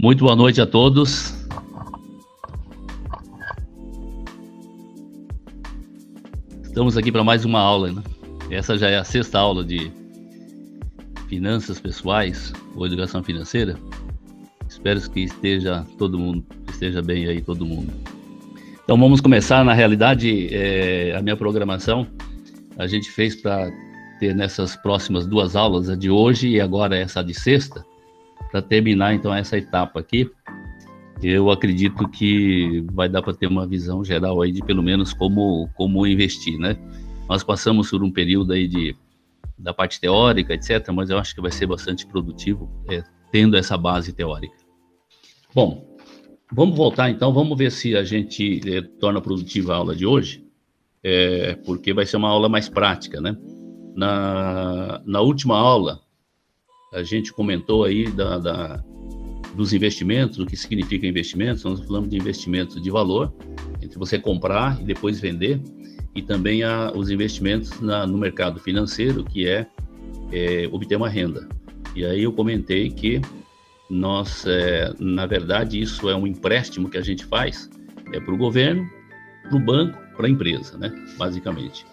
Muito boa noite a todos. Estamos aqui para mais uma aula, né? Essa já é a sexta aula de finanças pessoais ou educação financeira. Espero que esteja bem aí todo mundo. Então vamos começar. Na realidade, a minha programação a gente fez para ter nessas próximas duas aulas, a de hoje e agora essa de sexta, para terminar então essa etapa aqui. Eu acredito que vai dar para ter uma visão geral aí de pelo menos como investir, né? Nós passamos por um período aí da parte teórica, etc., mas eu acho que vai ser bastante produtivo tendo essa base teórica. Bom, vamos voltar então, vamos ver se a gente torna produtiva a aula de hoje, porque vai ser uma aula mais prática, né? Na última aula, a gente comentou aí dos investimentos, o que significa investimentos. Nós falamos de investimentos de valor, entre você comprar e depois vender, e também os investimentos no mercado financeiro, que é obter uma renda. E aí eu comentei que nós, na verdade, isso é um empréstimo que a gente faz para o governo, para o banco, para a empresa, né, basicamente.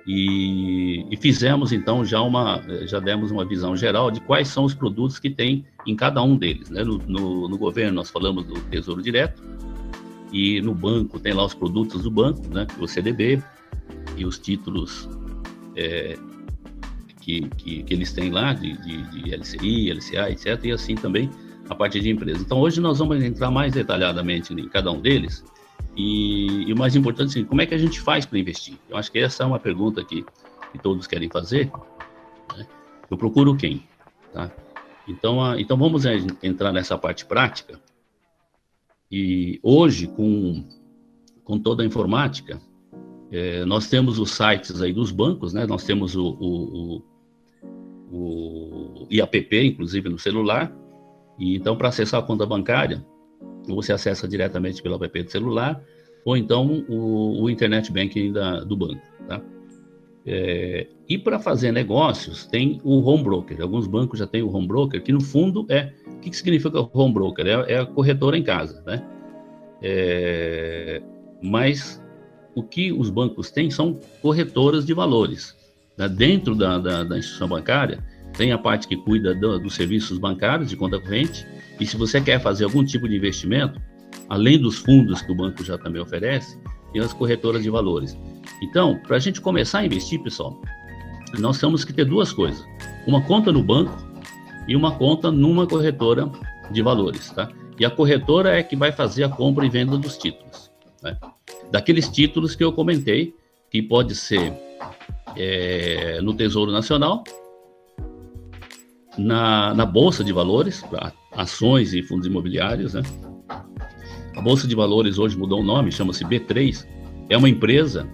E fizemos, então, já demos uma visão geral de quais são os produtos que tem em cada um deles, né? No governo, nós falamos do Tesouro Direto, e no banco tem lá os produtos do banco, né? O CDB e os títulos que eles têm lá, de LCI, LCA, etc., e assim também a parte de empresa. Então, hoje nós vamos entrar mais detalhadamente em cada um deles. E o mais importante, assim, como é que a gente faz para investir? Eu acho que essa é uma pergunta que todos querem fazer, né? Eu procuro quem? Tá? Então vamos entrar nessa parte prática. E hoje, com toda a informática, nós temos os sites aí dos bancos, né? Nós temos o IAPP, inclusive, no celular. E então, para acessar a conta bancária, você acessa diretamente pelo app do celular, ou então o Internet Banking do banco, tá? E para fazer negócios, tem o home broker. Alguns bancos já têm o home broker, que no fundo o que significa o home broker? É a corretora em casa, né? Mas o que os bancos têm são corretoras de valores, né? Dentro da instituição bancária, tem a parte que cuida dos serviços bancários de conta corrente. E se você quer fazer algum tipo de investimento, além dos fundos que o banco já também oferece, tem as corretoras de valores. Então, para a gente começar a investir, pessoal, nós temos que ter duas coisas: uma conta no banco e uma conta numa corretora de valores, tá? E a corretora é que vai fazer a compra e venda dos títulos, né? Daqueles títulos que eu comentei, que pode ser no Tesouro Nacional, na Bolsa de Valores, para ações e fundos imobiliários, né? A Bolsa de Valores hoje mudou o nome, chama-se B3. É uma empresa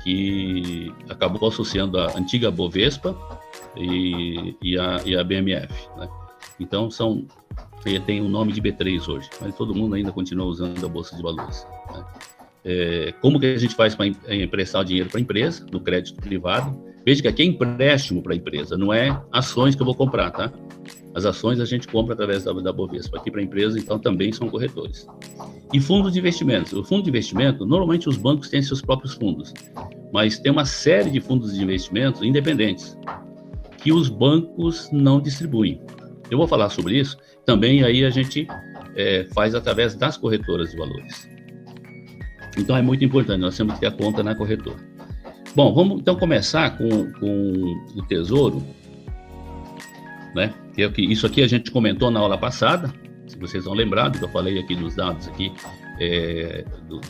que acabou associando a antiga Bovespa e a BMF, né? Então tem o nome de B3 hoje, mas todo mundo ainda continua usando a Bolsa de Valores, né? Como que a gente faz para emprestar dinheiro para a empresa, no crédito privado? Veja que aqui é empréstimo para a empresa, não é ações que eu vou comprar, tá? As ações a gente compra através da Bovespa. Aqui para a empresa, então, também são corretores. E fundos de investimentos. O fundo de investimento, normalmente os bancos têm seus próprios fundos, mas tem uma série de fundos de investimentos independentes que os bancos não distribuem. Eu vou falar sobre isso. Também aí a gente faz através das corretoras de valores. Então é muito importante, nós temos que ter a conta na corretora. Bom, vamos então começar com o Tesouro, né? Isso aqui a gente comentou na aula passada, se vocês vão lembrar do que eu falei aqui dos dados aqui,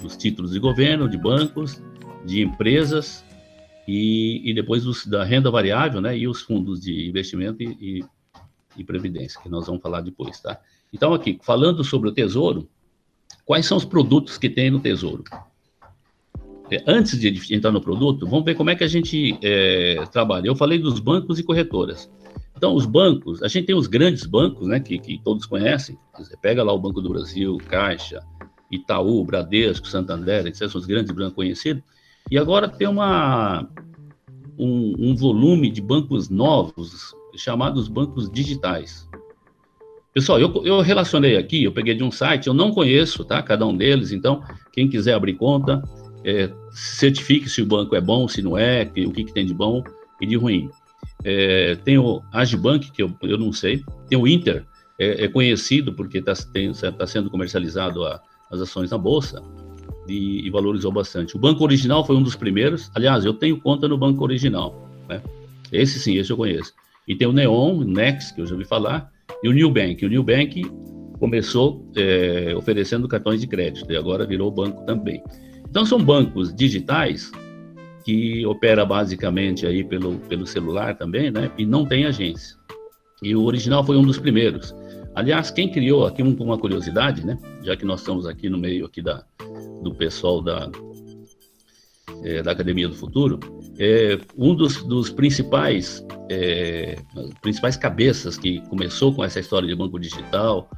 dos títulos de governo, de bancos, de empresas e depois da renda variável, né? E os fundos de investimento e previdência, que nós vamos falar depois, tá? Então aqui, falando sobre o Tesouro, quais são os produtos que tem no Tesouro? Antes de entrar no produto, vamos ver como é que a gente trabalha. Eu falei dos bancos e corretoras. Então, os bancos, a gente tem os grandes bancos, né, que todos conhecem. Você pega lá o Banco do Brasil, Caixa, Itaú, Bradesco, Santander, etc., são os grandes bancos conhecidos. E agora tem um volume de bancos novos, chamados bancos digitais. Pessoal, eu relacionei aqui, eu peguei de um site, eu não conheço, tá? Cada um deles, então, quem quiser abrir conta, certifique se o banco é bom, se não é, o que tem de bom e de ruim. Tem o Agibank, que eu não sei, tem o Inter, é conhecido porque tá sendo comercializado as ações na Bolsa e valorizou bastante. O Banco Original foi um dos primeiros, aliás, eu tenho conta no Banco Original, né? Esse sim, esse eu conheço. E tem o Neon, o Next, que eu já ouvi falar, e o Nubank. O Nubank começou oferecendo cartões de crédito e agora virou banco também. Então, são bancos digitais que opera basicamente aí pelo celular também, né? E não tem agência. E o Original foi um dos primeiros. Aliás, quem criou aqui uma curiosidade, né? Já que nós estamos aqui no meio aqui do pessoal da Academia do Futuro, um dos principais cabeças que começou com essa história de banco digital,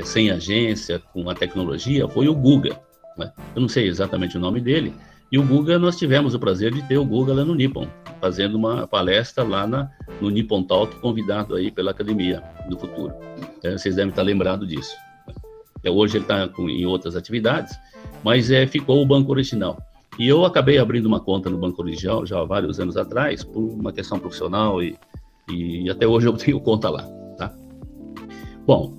sem agência, com a tecnologia, foi o Guga, né? Eu não sei exatamente o nome dele, e o Guga, nós tivemos o prazer de ter o Guga lá no Nippon, fazendo uma palestra lá no Nippon Talk, convidado aí pela Academia do Futuro. Vocês devem estar lembrados disso. Hoje ele está em outras atividades, mas ficou o Banco Original. E eu acabei abrindo uma conta no Banco Original já há vários anos atrás, por uma questão profissional, e até hoje eu tenho conta lá, tá? Bom,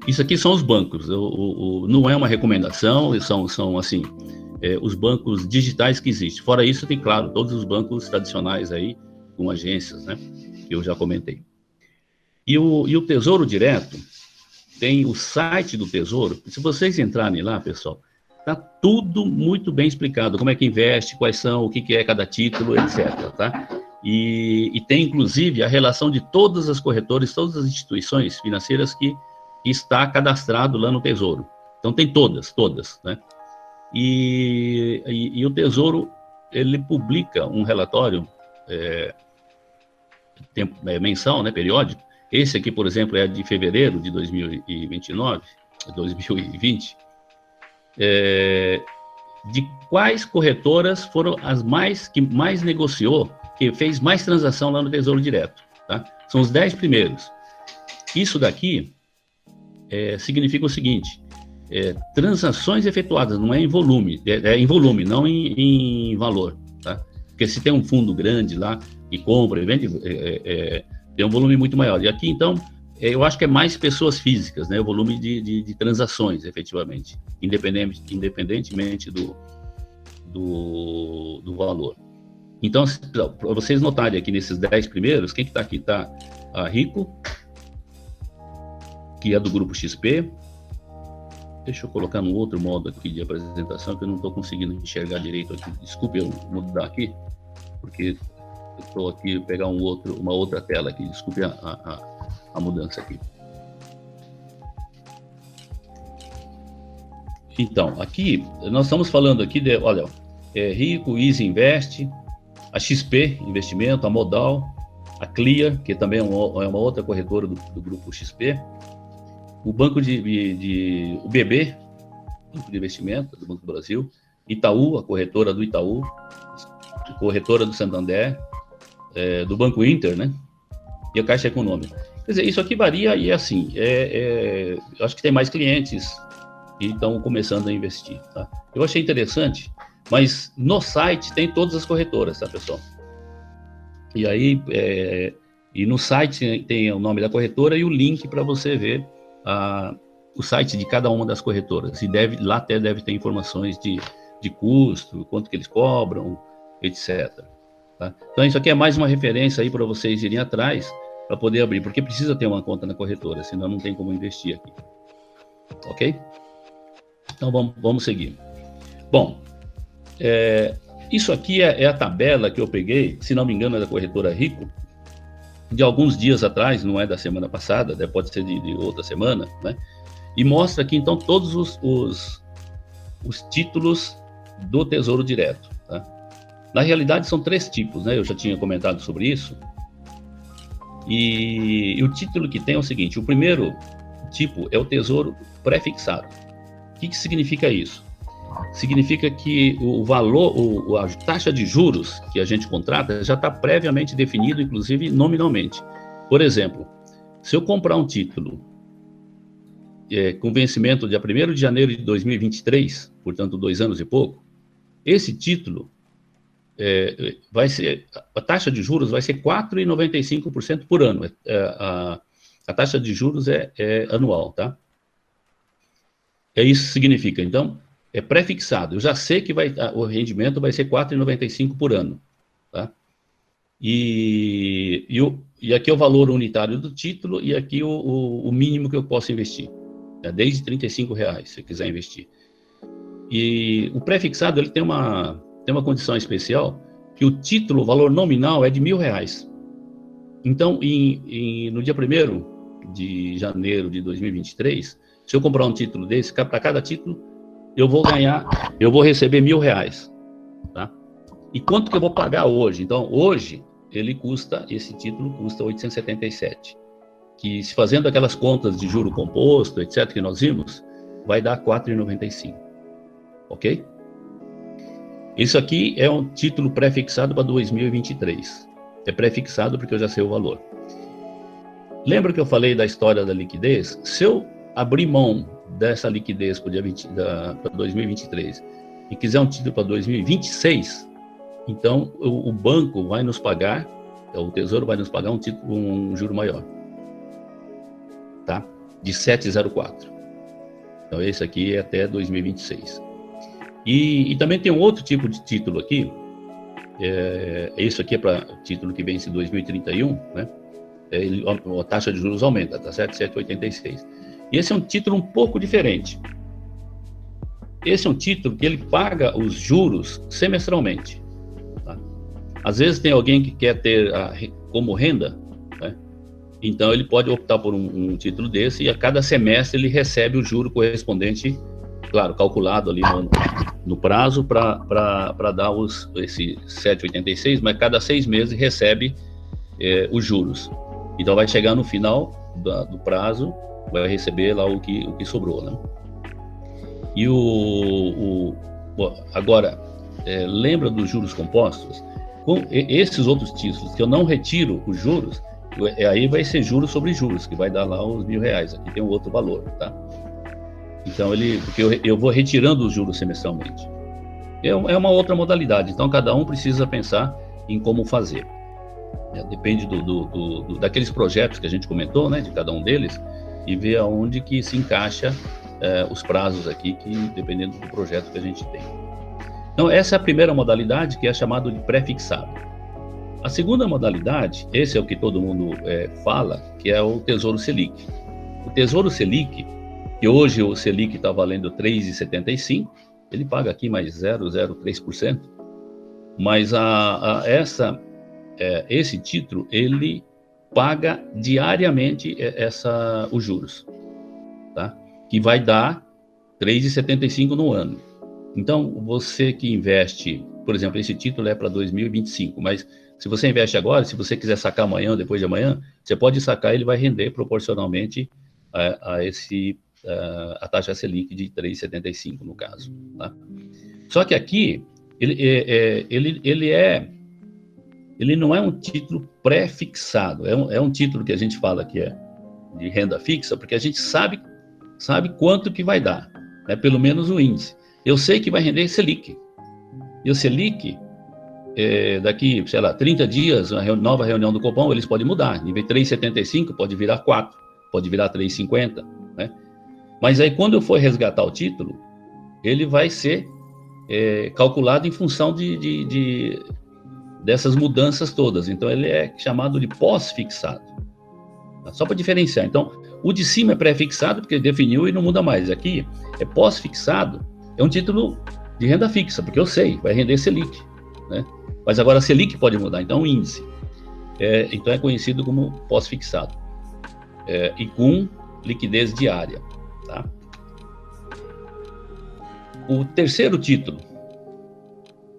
isso aqui são os bancos, não é uma recomendação, são assim, os bancos digitais que existem. Fora isso, tem, claro, todos os bancos tradicionais aí, com agências, né, que eu já comentei. E o Tesouro Direto, tem o site do Tesouro, se vocês entrarem lá, pessoal, tá tudo muito bem explicado, como é que investe, quais são, o que é cada título, etc, tá? E tem, inclusive, a relação de todas as corretoras, todas as instituições financeiras que está cadastrado lá no Tesouro. Então, tem todas, né? E o Tesouro, ele publica um relatório mensal, né, periódico. Esse aqui, por exemplo, é de fevereiro de 2020, de quais corretoras foram as que mais negociou, que fez mais transação lá no Tesouro Direto, tá? São os 10 primeiros. Isso daqui significa o seguinte: transações efetuadas, não é em volume, é em volume, não em valor, tá? Porque se tem um fundo grande lá e compra e vende, tem um volume muito maior. E aqui, então, eu acho que é mais pessoas físicas, né? O volume de transações, efetivamente, independentemente do valor. Então, para vocês notarem aqui nesses 10 primeiros, quem que está aqui? Está a Rico, que é do Grupo XP. Deixa eu colocar no outro modo aqui de apresentação, que eu não estou conseguindo enxergar direito aqui. Desculpe eu mudar aqui, porque eu estou aqui pegar uma outra tela aqui. Desculpe a mudança aqui. Então, aqui, nós estamos falando aqui de, olha, Rico, Easy Invest, a XP Investimento, a Modal, a Clear, que também é uma outra corretora do Grupo XP, o Banco o BB, Banco de Investimento do Banco do Brasil, Itaú, a corretora do Itaú, a corretora do Santander, do Banco Inter, né? E a Caixa Econômica. Quer dizer, isso aqui varia e assim, eu acho que tem mais clientes que estão começando a investir, tá? Eu achei interessante, mas no site tem todas as corretoras, tá, pessoal? E aí, e no site tem o nome da corretora e o link para você ver o site de cada uma das corretoras. E lá até deve ter informações de custo, quanto que eles cobram, etc. Tá? Então, isso aqui é mais uma referência aí para vocês irem atrás para poder abrir, porque precisa ter uma conta na corretora, senão não tem como investir aqui. Ok? Então, vamos seguir. Bom, isso aqui é a tabela que eu peguei, se não me engano, é da corretora Rico, de alguns dias atrás, não é da semana passada, pode ser de outra semana, né? E mostra aqui, então, todos os títulos do Tesouro Direto, tá? Na realidade, são 3 tipos, né? Eu já tinha comentado sobre isso. E o título que tem é o seguinte: o primeiro tipo é o Tesouro Pré-fixado. O que significa isso? Significa que o valor, a taxa de juros que a gente contrata já está previamente definido, inclusive nominalmente. Por exemplo, se eu comprar um título com vencimento dia 1º de janeiro de 2023, portanto 2 anos e pouco, esse título vai ser, a taxa de juros vai ser 4,95% por ano. A taxa de juros é anual, tá? Isso significa, então, é pré-fixado. Eu já sei que o rendimento vai ser 4,95 por ano, tá? E aqui é o valor unitário do título e aqui o mínimo que eu posso investir, desde R$35, se eu quiser investir. E o pré-fixado, ele tem uma condição especial, que o título, o valor nominal é de R$1.000. Então, no dia 1º de janeiro de 2023, se eu comprar um título desse, para cada título, eu vou receber R$1.000, tá? E quanto que eu vou pagar hoje? Então, hoje, esse título custa 877, que se fazendo aquelas contas de juro composto, etc., que nós vimos, vai dar 4,95, ok? Isso aqui é um título pré-fixado para 2023. É pré-fixado porque eu já sei o valor. Lembra que eu falei da história da liquidez? Se eu abrir mão dessa liquidez para 2023 e quiser um título para 2026, então o banco vai nos pagar, o Tesouro vai nos pagar um juro maior, tá? De 7,04. Então esse aqui é até 2026. E também tem um outro tipo de título aqui. Isso aqui é para título que vence em 2031, né? A taxa de juros aumenta, tá certo? 7,86. E esse é um título um pouco diferente. Esse é um título que ele paga os juros semestralmente. Tá? Às vezes tem alguém que quer ter como renda, né? Então ele pode optar por um título desse e a cada semestre ele recebe o juro correspondente, claro, calculado ali no prazo para dar esse 7,86, mas cada 6 meses recebe os juros. Então vai chegar no final do prazo, vai receber lá o que sobrou, né? E agora, lembra dos juros compostos? Com esses outros títulos que eu não retiro os juros, aí vai ser juros sobre juros, que vai dar lá os R$1.000. Aqui tem um outro valor, tá? Então, porque eu vou retirando os juros semestralmente. É uma outra modalidade, então cada um precisa pensar em como fazer. Depende daqueles projetos que a gente comentou, né, de cada um deles, e ver aonde que se encaixa os prazos aqui, dependendo do projeto que a gente tem. Então, essa é a primeira modalidade, que é chamada de pré-fixado. A segunda modalidade, esse é o que todo mundo fala, que é o Tesouro Selic. O Tesouro Selic, que hoje o Selic está valendo 3,75, ele paga aqui mais 0,03%, mas esse título, ele paga diariamente os juros, tá? Que vai dar 3,75 no ano. Então, você que investe, por exemplo, esse título é para 2025, mas se você investe agora, se você quiser sacar amanhã ou depois de amanhã, você pode sacar, ele vai render proporcionalmente a taxa Selic de 3,75 no caso, tá? Só que aqui, ele não é um título pré-fixado, é um título que a gente fala que é de renda fixa, porque a gente sabe quanto que vai dar, né? Pelo menos o índice. Eu sei que vai render Selic. E o Selic, daqui, sei lá, 30 dias, uma nova reunião do Copom, eles podem mudar. Em vez de 3,75, pode virar 4, pode virar 3,50, né? Mas aí, quando eu for resgatar o título, ele vai ser calculado em função dessas mudanças todas. Então, ele é chamado de pós-fixado. Tá? Só para diferenciar. Então, o de cima é pré-fixado, porque definiu e não muda mais. Aqui, é pós-fixado, é um título de renda fixa, porque eu sei, vai render Selic, né? Mas agora a Selic pode mudar, então o índice. Então é conhecido como pós-fixado. E com liquidez diária, tá? O terceiro título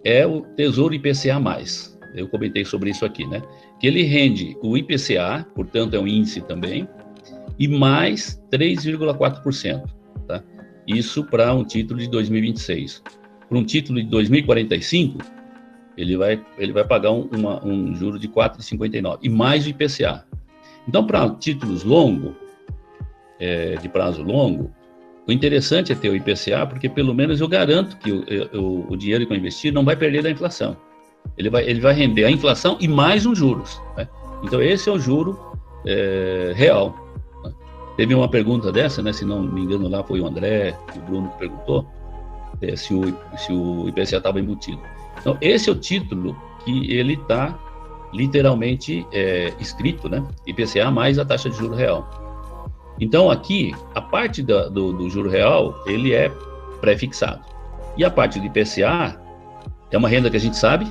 é o Tesouro IPCA+. Eu comentei sobre isso aqui, né? Que ele rende o IPCA, portanto é um índice também, e mais 3,4%, tá? Isso para um título de 2026. Para um título de 2045, ele vai pagar um juro de 4,59 e mais o IPCA. Então, para títulos longos, de prazo longo, o interessante é ter o IPCA, porque pelo menos eu garanto que o dinheiro que eu investir não vai perder da inflação. Ele vai render a inflação e mais uns juros, né? Então esse é o juro real, né? Teve uma pergunta dessa, né? Se não me engano lá foi o André e o Bruno que perguntou se o IPCA estava embutido. Então esse é o título que ele está literalmente escrito, né? IPCA mais a taxa de juro real. Então, aqui, a parte do juro real, ele é pré-fixado. E a parte do IPCA é uma renda que a gente sabe,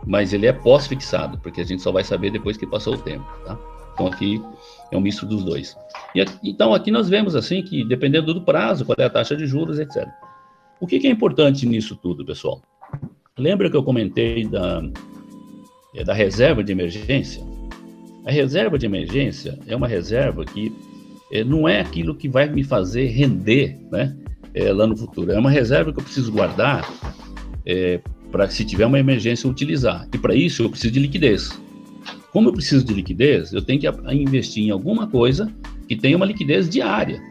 mas ele é pós-fixado, porque a gente só vai saber depois que passou o tempo, tá? Então, aqui é um misto dos dois. Então, aqui nós vemos, assim, que dependendo do prazo, qual é a taxa de juros, etc. O que é importante nisso tudo, pessoal? Lembra que eu comentei da reserva de emergência? A reserva de emergência é uma reserva que não é aquilo que vai me fazer render, né, lá no futuro. É uma reserva que eu preciso guardar para, se tiver uma emergência, utilizar. E para isso eu preciso de liquidez. Como eu preciso de liquidez, eu tenho que investir em alguma coisa que tenha uma liquidez diária.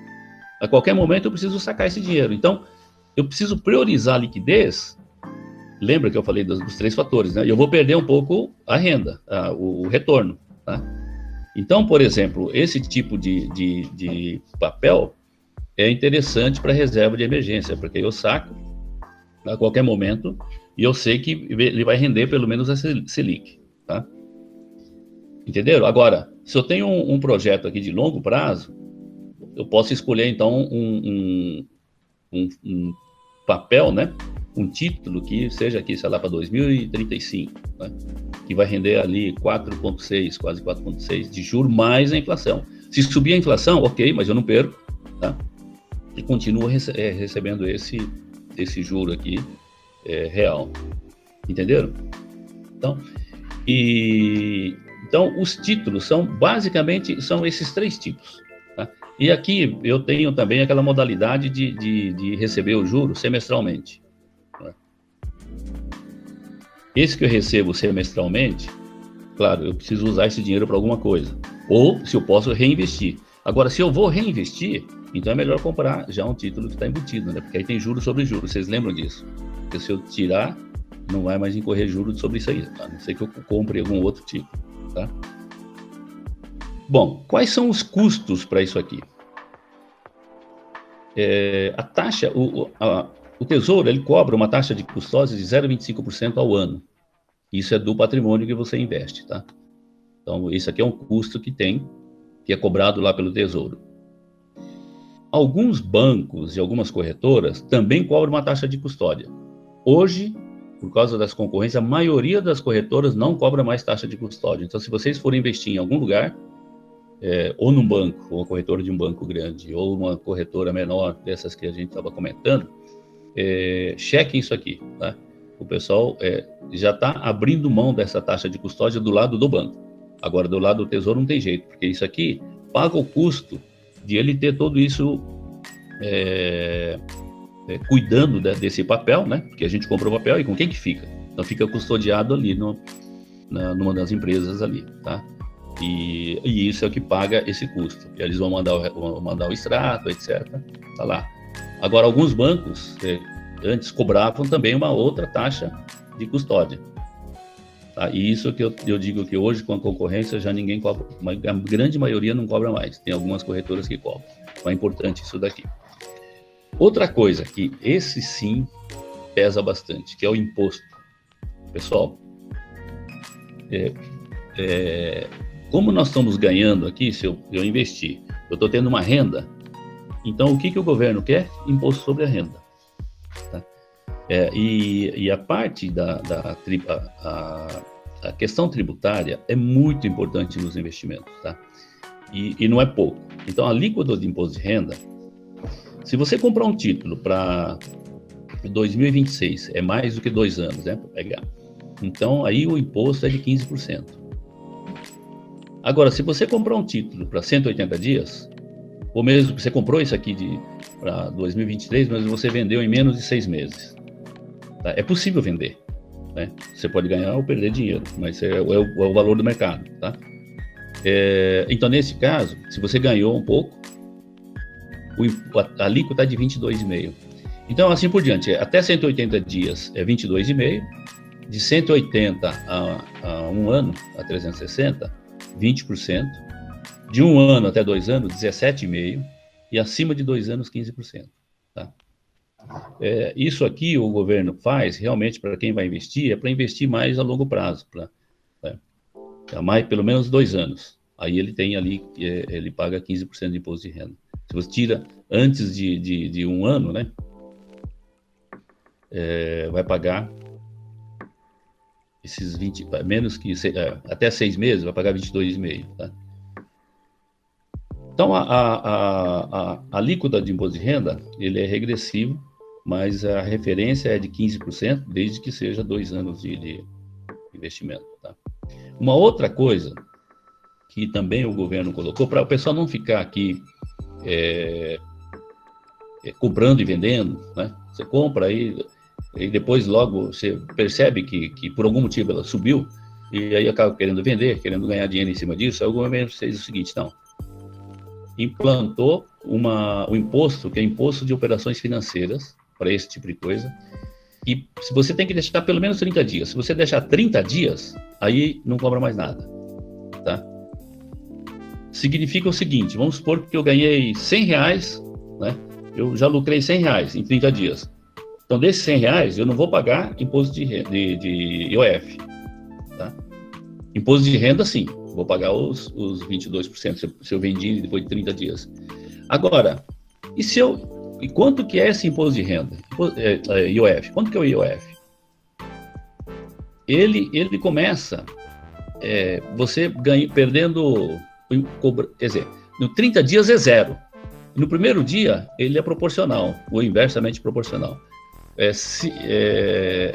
A qualquer momento eu preciso sacar esse dinheiro. Então, eu preciso priorizar a liquidez. Lembra que eu falei dos 3 fatores, né? Eu vou perder um pouco a renda, o retorno, tá? Então, por exemplo, esse tipo de papel é interessante para reserva de emergência, porque eu saco a qualquer momento e eu sei que ele vai render pelo menos a Selic, tá? Entenderam? Agora, se eu tenho um projeto aqui de longo prazo, eu posso escolher, então, um papel, né? Um título que seja aqui, sei lá, para 2035, né? Que vai render ali 4,6, quase 4,6 de juros mais a inflação. Se subir a inflação, ok, mas eu não perco, tá? E continuo recebendo esse juro aqui real. Entenderam? Então, os títulos basicamente são esses 3 tipos, tá? E aqui eu tenho também aquela modalidade de receber o juro semestralmente. Esse que eu recebo semestralmente, claro, eu preciso usar esse dinheiro para alguma coisa. Ou se eu posso reinvestir. Agora, se eu vou reinvestir, então é melhor comprar já um título que está embutido, né? Porque aí tem juros sobre juros. Vocês lembram disso? Porque se eu tirar, não vai mais incorrer juros sobre isso aí, tá? A não ser que eu compre algum outro tipo, tá? Bom, quais são os custos para isso aqui? A taxa, o Tesouro, ele cobra uma taxa de custódia de 0,25% ao ano. Isso é do patrimônio que você investe, tá? Então, isso aqui é um custo que é cobrado lá pelo Tesouro. Alguns bancos e algumas corretoras também cobram uma taxa de custódia. Hoje, por causa das concorrências, a maioria das corretoras não cobra mais taxa de custódia. Então, se vocês forem investir em algum lugar, ou num banco, ou uma corretora de um banco grande, ou uma corretora menor, dessas que a gente estava comentando, chequem isso aqui, tá? O pessoal já está abrindo mão dessa taxa de custódia do lado do banco. Agora, do lado do Tesouro não tem jeito, porque isso aqui paga o custo de ele ter tudo isso cuidando desse papel, né? Porque a gente comprou o papel e com quem que fica? Então fica custodiado ali numa das empresas ali, tá? E isso é o que paga esse custo. E eles vão mandar o extrato, etc. Tá lá. Agora, alguns bancos antes cobravam também uma outra taxa de custódia. Tá? E isso que eu digo que hoje, com a concorrência, já ninguém cobra. A grande maioria não cobra mais. Tem algumas corretoras que cobram. Então é importante isso daqui. Outra coisa que esse sim pesa bastante, que é o imposto. Pessoal, como nós estamos ganhando aqui, se eu investir, eu estou tendo uma renda, então o que o governo quer? Imposto sobre a renda. Tá? E a parte a questão tributária é muito importante nos investimentos, tá? E não é pouco. Então, a alíquota de imposto de renda, se você comprar um título para 2026, é mais do que 2 anos, né? Para pegar. Então, aí o imposto é de 15%. Agora, se você comprar um título para 180 dias, ou mesmo que você comprou isso aqui para 2023, mas você vendeu em menos de 6 meses, tá? É possível vender, né? Você pode ganhar ou perder dinheiro, mas é o valor do mercado, tá? Então, nesse caso, se você ganhou um pouco, a alíquota é de 22,5%. Então, assim por diante, até 180 dias é 22,5%, de 180 a um ano, a 360, 20%, de um ano até 2 anos, 17,5%, e acima de 2 anos, 15%. Tá? Isso aqui o governo faz, realmente, para quem vai investir, é para investir mais a longo prazo, pelo menos 2 anos. Aí ele tem ali, ele paga 15% de imposto de renda. Se você tira antes de um ano, né, vai pagar esses 20, menos que, até 6 meses, vai pagar 22,5%. Tá? Então, a alíquota de imposto de renda, ele é regressivo, mas a referência é de 15%, desde que seja 2 anos de investimento. Tá? Uma outra coisa que também o governo colocou, para o pessoal não ficar aqui comprando e vendendo, né? Você compra aí, e depois logo você percebe que por algum motivo ela subiu, e aí acaba querendo vender, querendo ganhar dinheiro em cima disso. Aí o governo fez o seguinte, não, implantou o imposto, que é imposto de operações financeiras, para esse tipo de coisa, e se você tem que deixar pelo menos 30 dias. Se você deixar 30 dias, aí não cobra mais nada, tá? Significa o seguinte, vamos supor que eu ganhei R$100, né? Eu já lucrei R$100 em 30 dias. Então, desses R$100, eu não vou pagar imposto de IOF, tá? Imposto de renda, sim, vou pagar os 22% se eu vendi depois de 30 dias. Agora, e quanto que é esse imposto de renda? IOF. Quanto que é o IOF? Ele começa, você perdendo, quer dizer, no 30 dias é zero. No primeiro dia, ele é proporcional, ou inversamente proporcional. É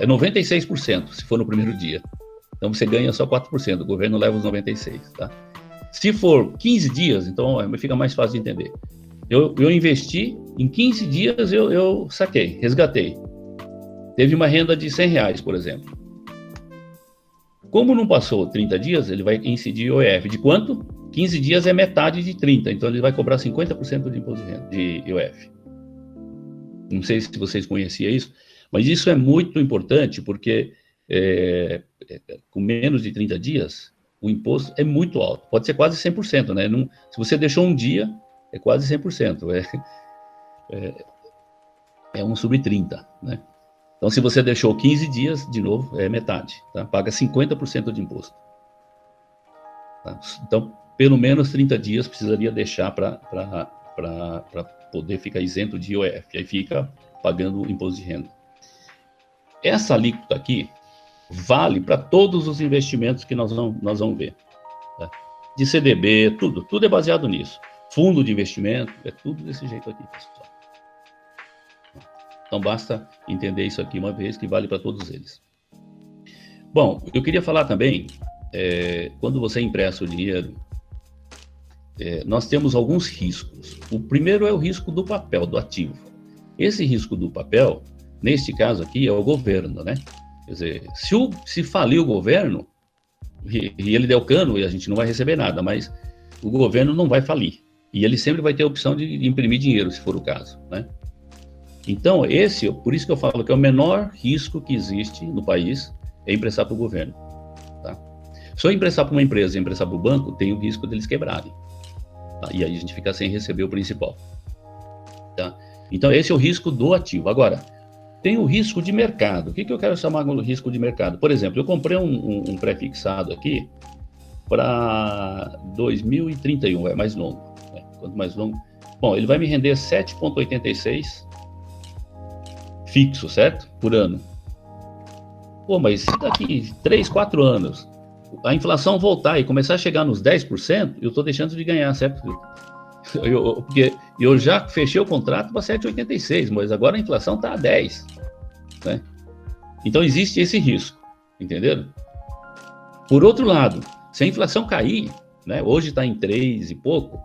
96%, se for no primeiro dia. Então, você ganha só 4%, o governo leva os 96%. Tá? Se for 15 dias, então fica mais fácil de entender. Eu investi, em 15 dias eu saquei, resgatei. Teve uma renda de R$100, por exemplo. Como não passou 30 dias, ele vai incidir IOF. De quanto? 15 dias é metade de 30, então ele vai cobrar 50% de imposto de renda, de IOF. Não sei se vocês conheciam isso, mas isso é muito importante, porque com menos de 30 dias, o imposto é muito alto, pode ser quase 100%, né? Se você deixou um dia, é quase 100%, é 1 sobre 30, né? Então, se você deixou 15 dias, de novo, é metade, tá? Paga 50% de imposto. Tá? Então, pelo menos 30 dias precisaria deixar para poder ficar isento de IOF, aí fica pagando o imposto de renda. Essa alíquota aqui vale para todos os investimentos que nós vamos ver. Tá? De CDB, tudo é baseado nisso. Fundo de investimento, é tudo desse jeito aqui, pessoal. Então, basta entender isso aqui uma vez, que vale para todos eles. Bom, eu queria falar também, quando você empresta o dinheiro, nós temos alguns riscos. O primeiro é o risco do papel, do ativo. Esse risco do papel, neste caso aqui, é o governo, né? Quer dizer, se falir o governo, e ele der o cano, a gente não vai receber nada, mas o governo não vai falir. E ele sempre vai ter a opção de imprimir dinheiro, se for o caso, né? Então, por isso que eu falo que é o menor risco que existe no país, é emprestar para o governo. Tá? Se eu emprestar para uma empresa e emprestar para o banco, tem o risco deles quebrarem. Tá? E aí a gente fica sem receber o principal. Tá? Então, esse é o risco do ativo. Agora, tem o risco de mercado. O que eu quero chamar de risco de mercado? Por exemplo, eu comprei um pré-fixado aqui para 2031, é mais longo. Né? Quanto mais longo... Bom, ele vai me render 7,86 fixo, certo? Por ano. Pô, mas se daqui 3, 4 anos a inflação voltar e começar a chegar nos 10%, eu estou deixando de ganhar, certo? Porque eu já fechei o contrato para 7,86, mas agora a inflação está a 10, né? Então existe esse risco, entenderam? Por outro lado, se a inflação cair, né, hoje está em 3 e pouco,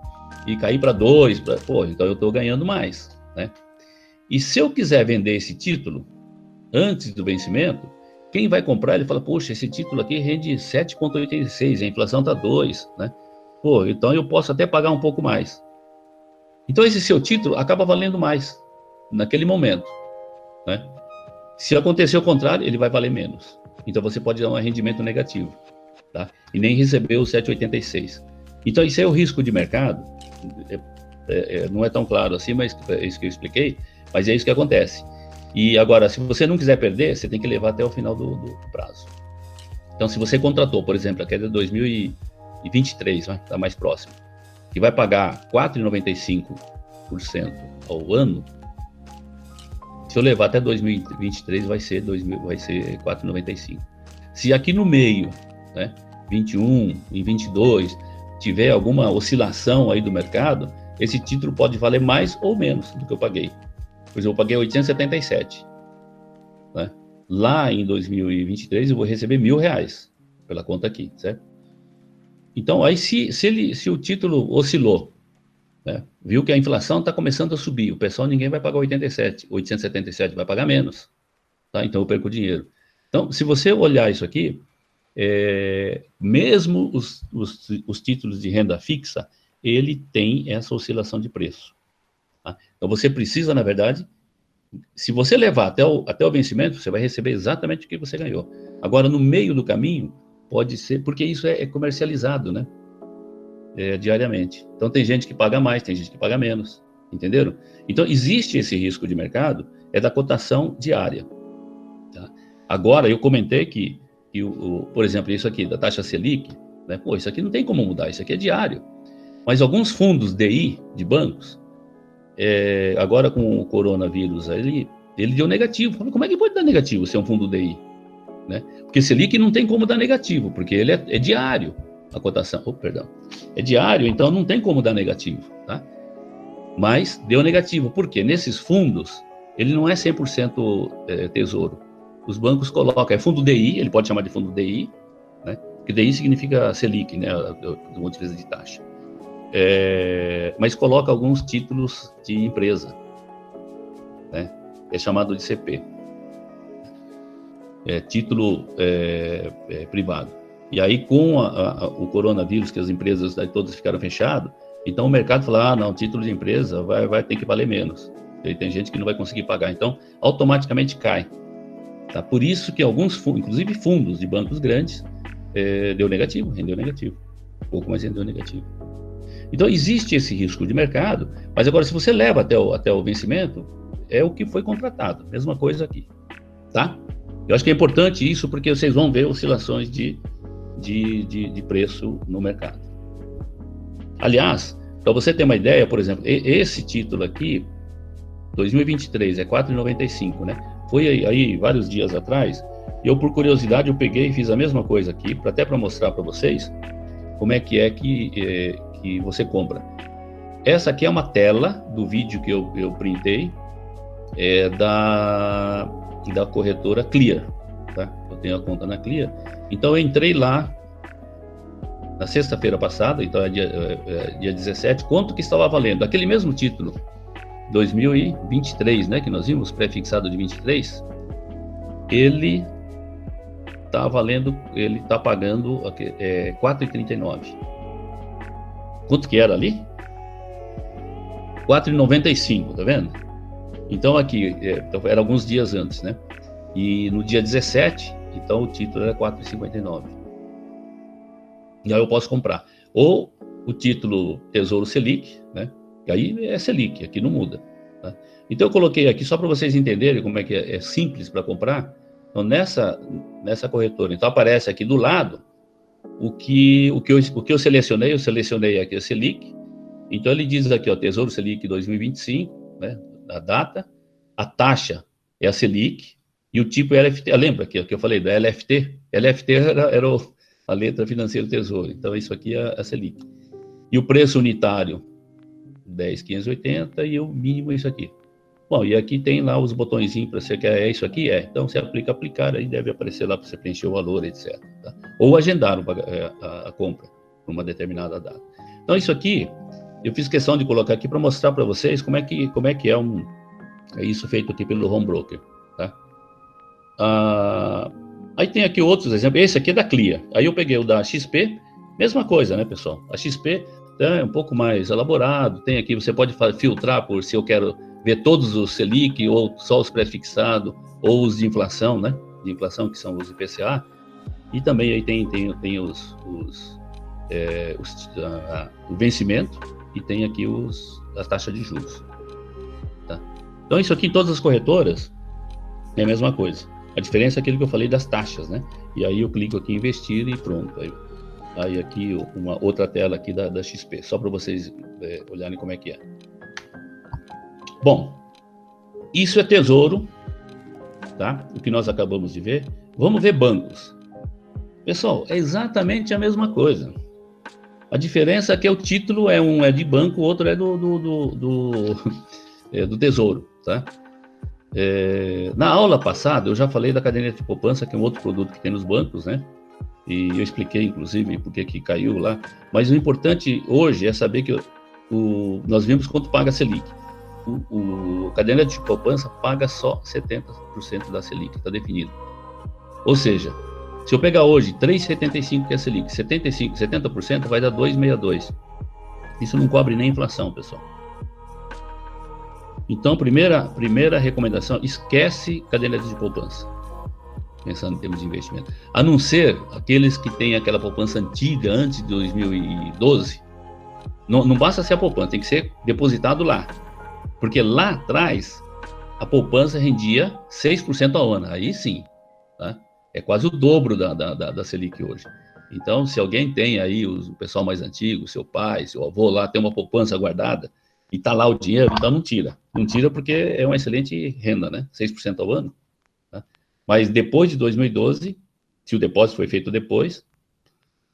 e cair para 2, então eu estou ganhando mais, né? E se eu quiser vender esse título antes do vencimento, quem vai comprar, ele fala, poxa, esse título aqui rende 7,86, a inflação está 2, né? Pô, então eu posso até pagar um pouco mais. Então esse seu título acaba valendo mais naquele momento, né? Se acontecer o contrário, ele vai valer menos. Então você pode dar um rendimento negativo, tá? E nem receber o 7,86. Então isso é o risco de mercado. Não é tão claro assim, mas é isso que eu expliquei, mas é isso que acontece. E agora, se você não quiser perder, você tem que levar até o final do prazo. Então, se você contratou, por exemplo, a queda de 2023, está mais próximo, que vai pagar 4,95% ao ano, se eu levar até 2023, vai ser 4,95%. Se aqui no meio, né, 21 e 22, tiver alguma oscilação aí do mercado, esse título pode valer mais ou menos do que eu paguei. Por exemplo, eu paguei 877, né? Lá em 2023 eu vou receber R$1.000 pela conta aqui, certo? Então, aí se o título oscilou, né, viu que a inflação está começando a subir, o pessoal ninguém vai pagar 877, vai pagar menos, tá? Então eu perco dinheiro. Então, se você olhar isso aqui, mesmo os títulos de renda fixa, ele tem essa oscilação de preço. Tá? Então você precisa, na verdade, se você levar até o vencimento, você vai receber exatamente o que você ganhou. Agora, no meio do caminho, pode ser, porque isso é comercializado, né? Diariamente. Então tem gente que paga mais, tem gente que paga menos, entenderam? Então existe esse risco de mercado, é da cotação diária. Tá? Agora, eu comentei que por exemplo, isso aqui da taxa Selic, né? Pô, isso aqui não tem como mudar, isso aqui é diário. Mas alguns fundos DI de bancos, agora com o coronavírus, ele deu negativo. Como é que pode dar negativo se é um fundo DI? Né? Porque Selic não tem como dar negativo, porque ele é diário, a cotação. É diário, então não tem como dar negativo. Tá? Mas deu negativo, por quê? Nesses fundos, ele não é 100% tesouro. Os bancos colocam, é fundo DI, ele pode chamar de fundo DI, né? Porque DI significa Selic, né? Do ponto de vista de taxa. Mas coloca alguns títulos de empresa, né? É chamado de CP, título privado. E aí com o coronavírus, que as empresas todas ficaram fechadas, então o mercado fala, não, título de empresa vai ter que valer menos. E tem gente que não vai conseguir pagar, então automaticamente cai. Tá? Por isso que alguns fundos, inclusive fundos de bancos grandes, rendeu negativo, pouco, mas rendeu negativo. Então existe esse risco de mercado, mas agora se você leva até o vencimento, é o que foi contratado, mesma coisa aqui, tá? Eu acho que é importante isso, porque vocês vão ver oscilações de preço no mercado. Aliás, para você ter uma ideia, por exemplo, esse título aqui, 2023, é 4,95, né? Foi aí vários dias atrás, e eu, por curiosidade, eu peguei e fiz a mesma coisa aqui, até para mostrar para vocês como é que você compra. Essa aqui é uma tela do vídeo que eu printei, da corretora Clear, tá? Eu tenho a conta na Clear, então eu entrei lá na sexta-feira passada, então é dia 17, quanto que estava valendo? Aquele mesmo título, 2023, né, que nós vimos, pré-fixado de 23, ele está pagando 4,39. Quanto que era ali? 4,95, tá vendo? Então aqui, era alguns dias antes, né? E no dia 17, então o título era 4,59. E aí eu posso comprar. Ou o título Tesouro Selic, né? Que aí é Selic, aqui não muda. Tá? Então eu coloquei aqui só para vocês entenderem como é que é simples para comprar. Então nessa corretora, então aparece aqui do lado o que eu selecionei aqui a Selic. Então ele diz aqui, ó, Tesouro Selic 2025, né? A data, a taxa é a Selic e o tipo é LFT. Lembra que eu falei da LFT? LFT era a letra financeira do Tesouro. Então isso aqui é a Selic. E o preço unitário 10.580 e o mínimo é isso aqui. Bom, e aqui tem lá os botõezinhos para você quer isso aqui? Então você aplicar, aí deve aparecer lá para você preencher o valor, etc. Tá? Ou agendar a compra por uma determinada data. Então isso aqui, eu fiz questão de colocar aqui para mostrar para vocês como é que é isso feito aqui pelo Home Broker. Tá? Aí tem aqui outros exemplos, esse aqui é da Clear. Aí eu peguei o da XP, mesma coisa, né, pessoal? A XP é um pouco mais elaborado. Tem aqui, você pode filtrar por se eu quero ver todos os Selic, ou só os pré-fixados, ou os de inflação, né? De inflação, que são os IPCA. E também aí tem o vencimento, e tem aqui a taxa de juros. Tá? Então, isso aqui em todas as corretoras é a mesma coisa. A diferença é aquilo que eu falei das taxas, né? E aí eu clico aqui em investir e pronto. Aí aqui uma outra tela aqui da XP, só para vocês olharem como é que é. Bom, isso é Tesouro, tá? O que nós acabamos de ver. Vamos ver bancos. Pessoal, é exatamente a mesma coisa. A diferença é que o título um é de banco, o outro é do Tesouro, tá? Na aula passada, eu já falei da caderneta de poupança, que é um outro produto que tem nos bancos, né? E eu expliquei, inclusive, por que caiu lá. Mas o importante hoje é saber que nós vimos quanto paga a Selic. A caderneta de poupança paga só 70% da Selic, está definido. Ou seja, se eu pegar hoje 3,75 que é a Selic, 70% vai dar 2,62. Isso não cobre nem a inflação, pessoal. Então, primeira recomendação, esquece caderneta de poupança, pensando em termos de investimento. A não ser aqueles que têm aquela poupança antiga, antes de 2012, não basta ser a poupança, tem que ser depositado lá. Porque lá atrás, a poupança rendia 6% ao ano, aí sim, tá? É quase o dobro da Selic hoje. Então, se alguém tem aí, o pessoal mais antigo, seu pai, seu avô lá, tem uma poupança guardada, e está lá o dinheiro, então não tira. Não tira porque é uma excelente renda, né? 6% ao ano. Tá? Mas depois de 2012, se o depósito foi feito depois,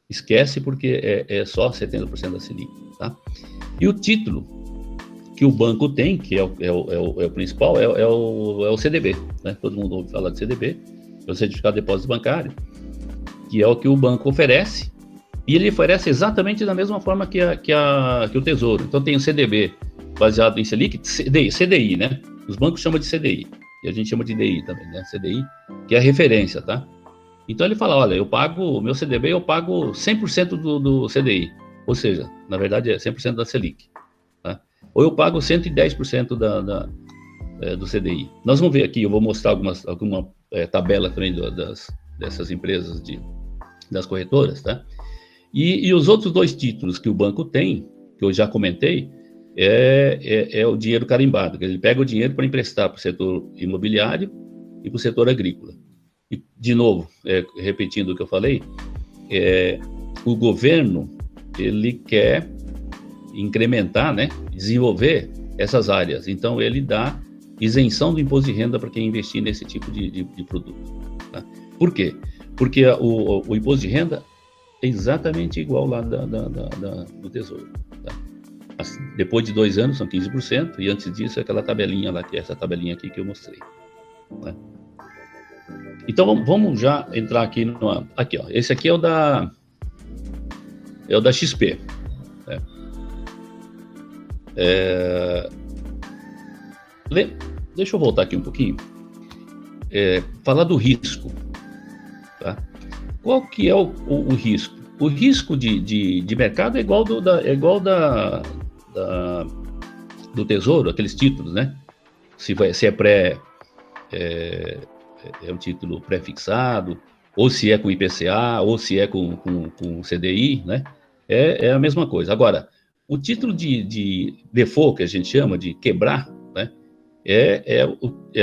esquece porque é só 70% da Selic. Tá? E o título que o banco tem, que é o principal, é o CDB. Né? Todo mundo ouve falar de CDB, é o Certificado de Depósito Bancário, que é o que o banco oferece, e ele oferece exatamente da mesma forma que o Tesouro. Então tem o CDB baseado em Selic, CDI, né? Os bancos chamam de CDI, e a gente chama de DI também, né? CDI, que é a referência, tá? Então ele fala, olha, meu CDB eu pago 100% do CDI, ou seja, na verdade é 100% da Selic, tá? Ou eu pago 110% do CDI. Nós vamos ver aqui, eu vou mostrar alguma tabela também dessas empresas, das corretoras, tá? E os outros dois títulos que o banco tem, que eu já comentei, é o dinheiro carimbado, que ele pega o dinheiro para emprestar para o setor imobiliário e para o setor agrícola. E, de novo, repetindo o que eu falei, o governo, ele quer incrementar, né, desenvolver essas áreas. Então, ele dá isenção do imposto de renda para quem investir nesse tipo de produto. Tá? Por quê? Porque o imposto de renda é exatamente igual lá do Tesouro. Tá? Depois de 2 anos são 15%, e antes disso é aquela tabelinha lá, que é essa tabelinha aqui que eu mostrei. Tá? Então vamos já entrar aqui aqui, ó. Esse aqui é o da XP. Né? Deixa eu voltar aqui um pouquinho. Falar do risco. Tá? Qual que é o risco? O risco de mercado é igual do Tesouro, aqueles títulos, né? Se é um título pré-fixado, ou se é com IPCA, ou se é com CDI, né? É a mesma coisa. Agora, o título de default, que a gente chama de quebrar, né? É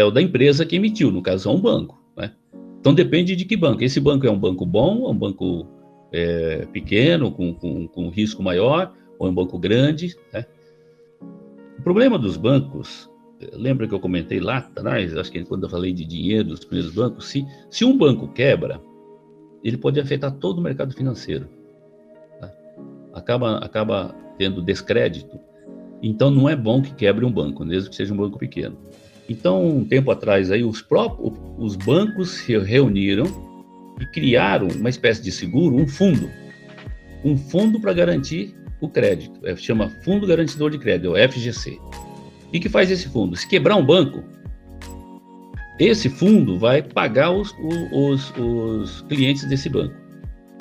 o da empresa que emitiu, no caso é um banco, né? Então depende de que banco. Esse banco é um banco bom, é um banco pequeno, com risco maior, ou é um banco grande, né? O problema dos bancos, lembra que eu comentei lá atrás, acho que quando eu falei de dinheiro dos primeiros bancos, se um banco quebra, ele pode afetar todo o mercado financeiro. Tá? Acaba tendo descrédito. Então não é bom que quebre um banco, mesmo que seja um banco pequeno. Então, um tempo atrás, aí, os bancos se reuniram e criaram uma espécie de seguro, um fundo para garantir o crédito. Chama Fundo Garantidor de Crédito, é o FGC. E que faz esse fundo? Se quebrar um banco, esse fundo vai pagar os clientes desse banco,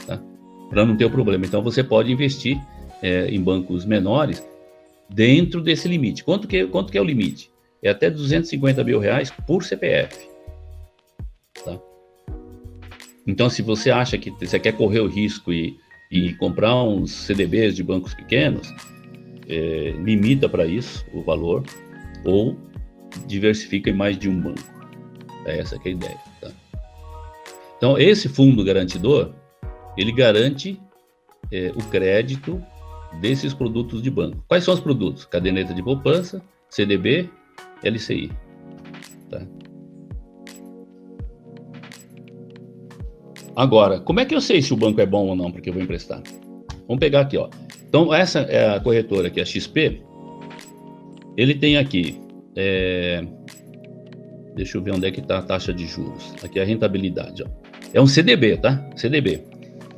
tá? Para não ter o problema. Então, você pode investir em bancos menores, dentro desse limite. Quanto que é o limite? É até R$250 mil por CPF. Tá? Então, se você acha que você quer correr o risco e comprar uns CDBs de bancos pequenos, limita para isso o valor, ou diversifica em mais de um banco. Essa que é a ideia. Tá? Então, esse fundo garantidor, ele garante o crédito desses produtos de banco. Quais são os produtos? Caderneta de poupança, CDB, LCI. Tá? Agora, como é que eu sei se o banco é bom ou não, porque eu vou emprestar? Vamos pegar aqui, ó. Então, essa é a corretora aqui, a XP. Ele tem aqui, deixa eu ver onde é que está a taxa de juros. Aqui é a rentabilidade, ó. É um CDB, tá? CDB.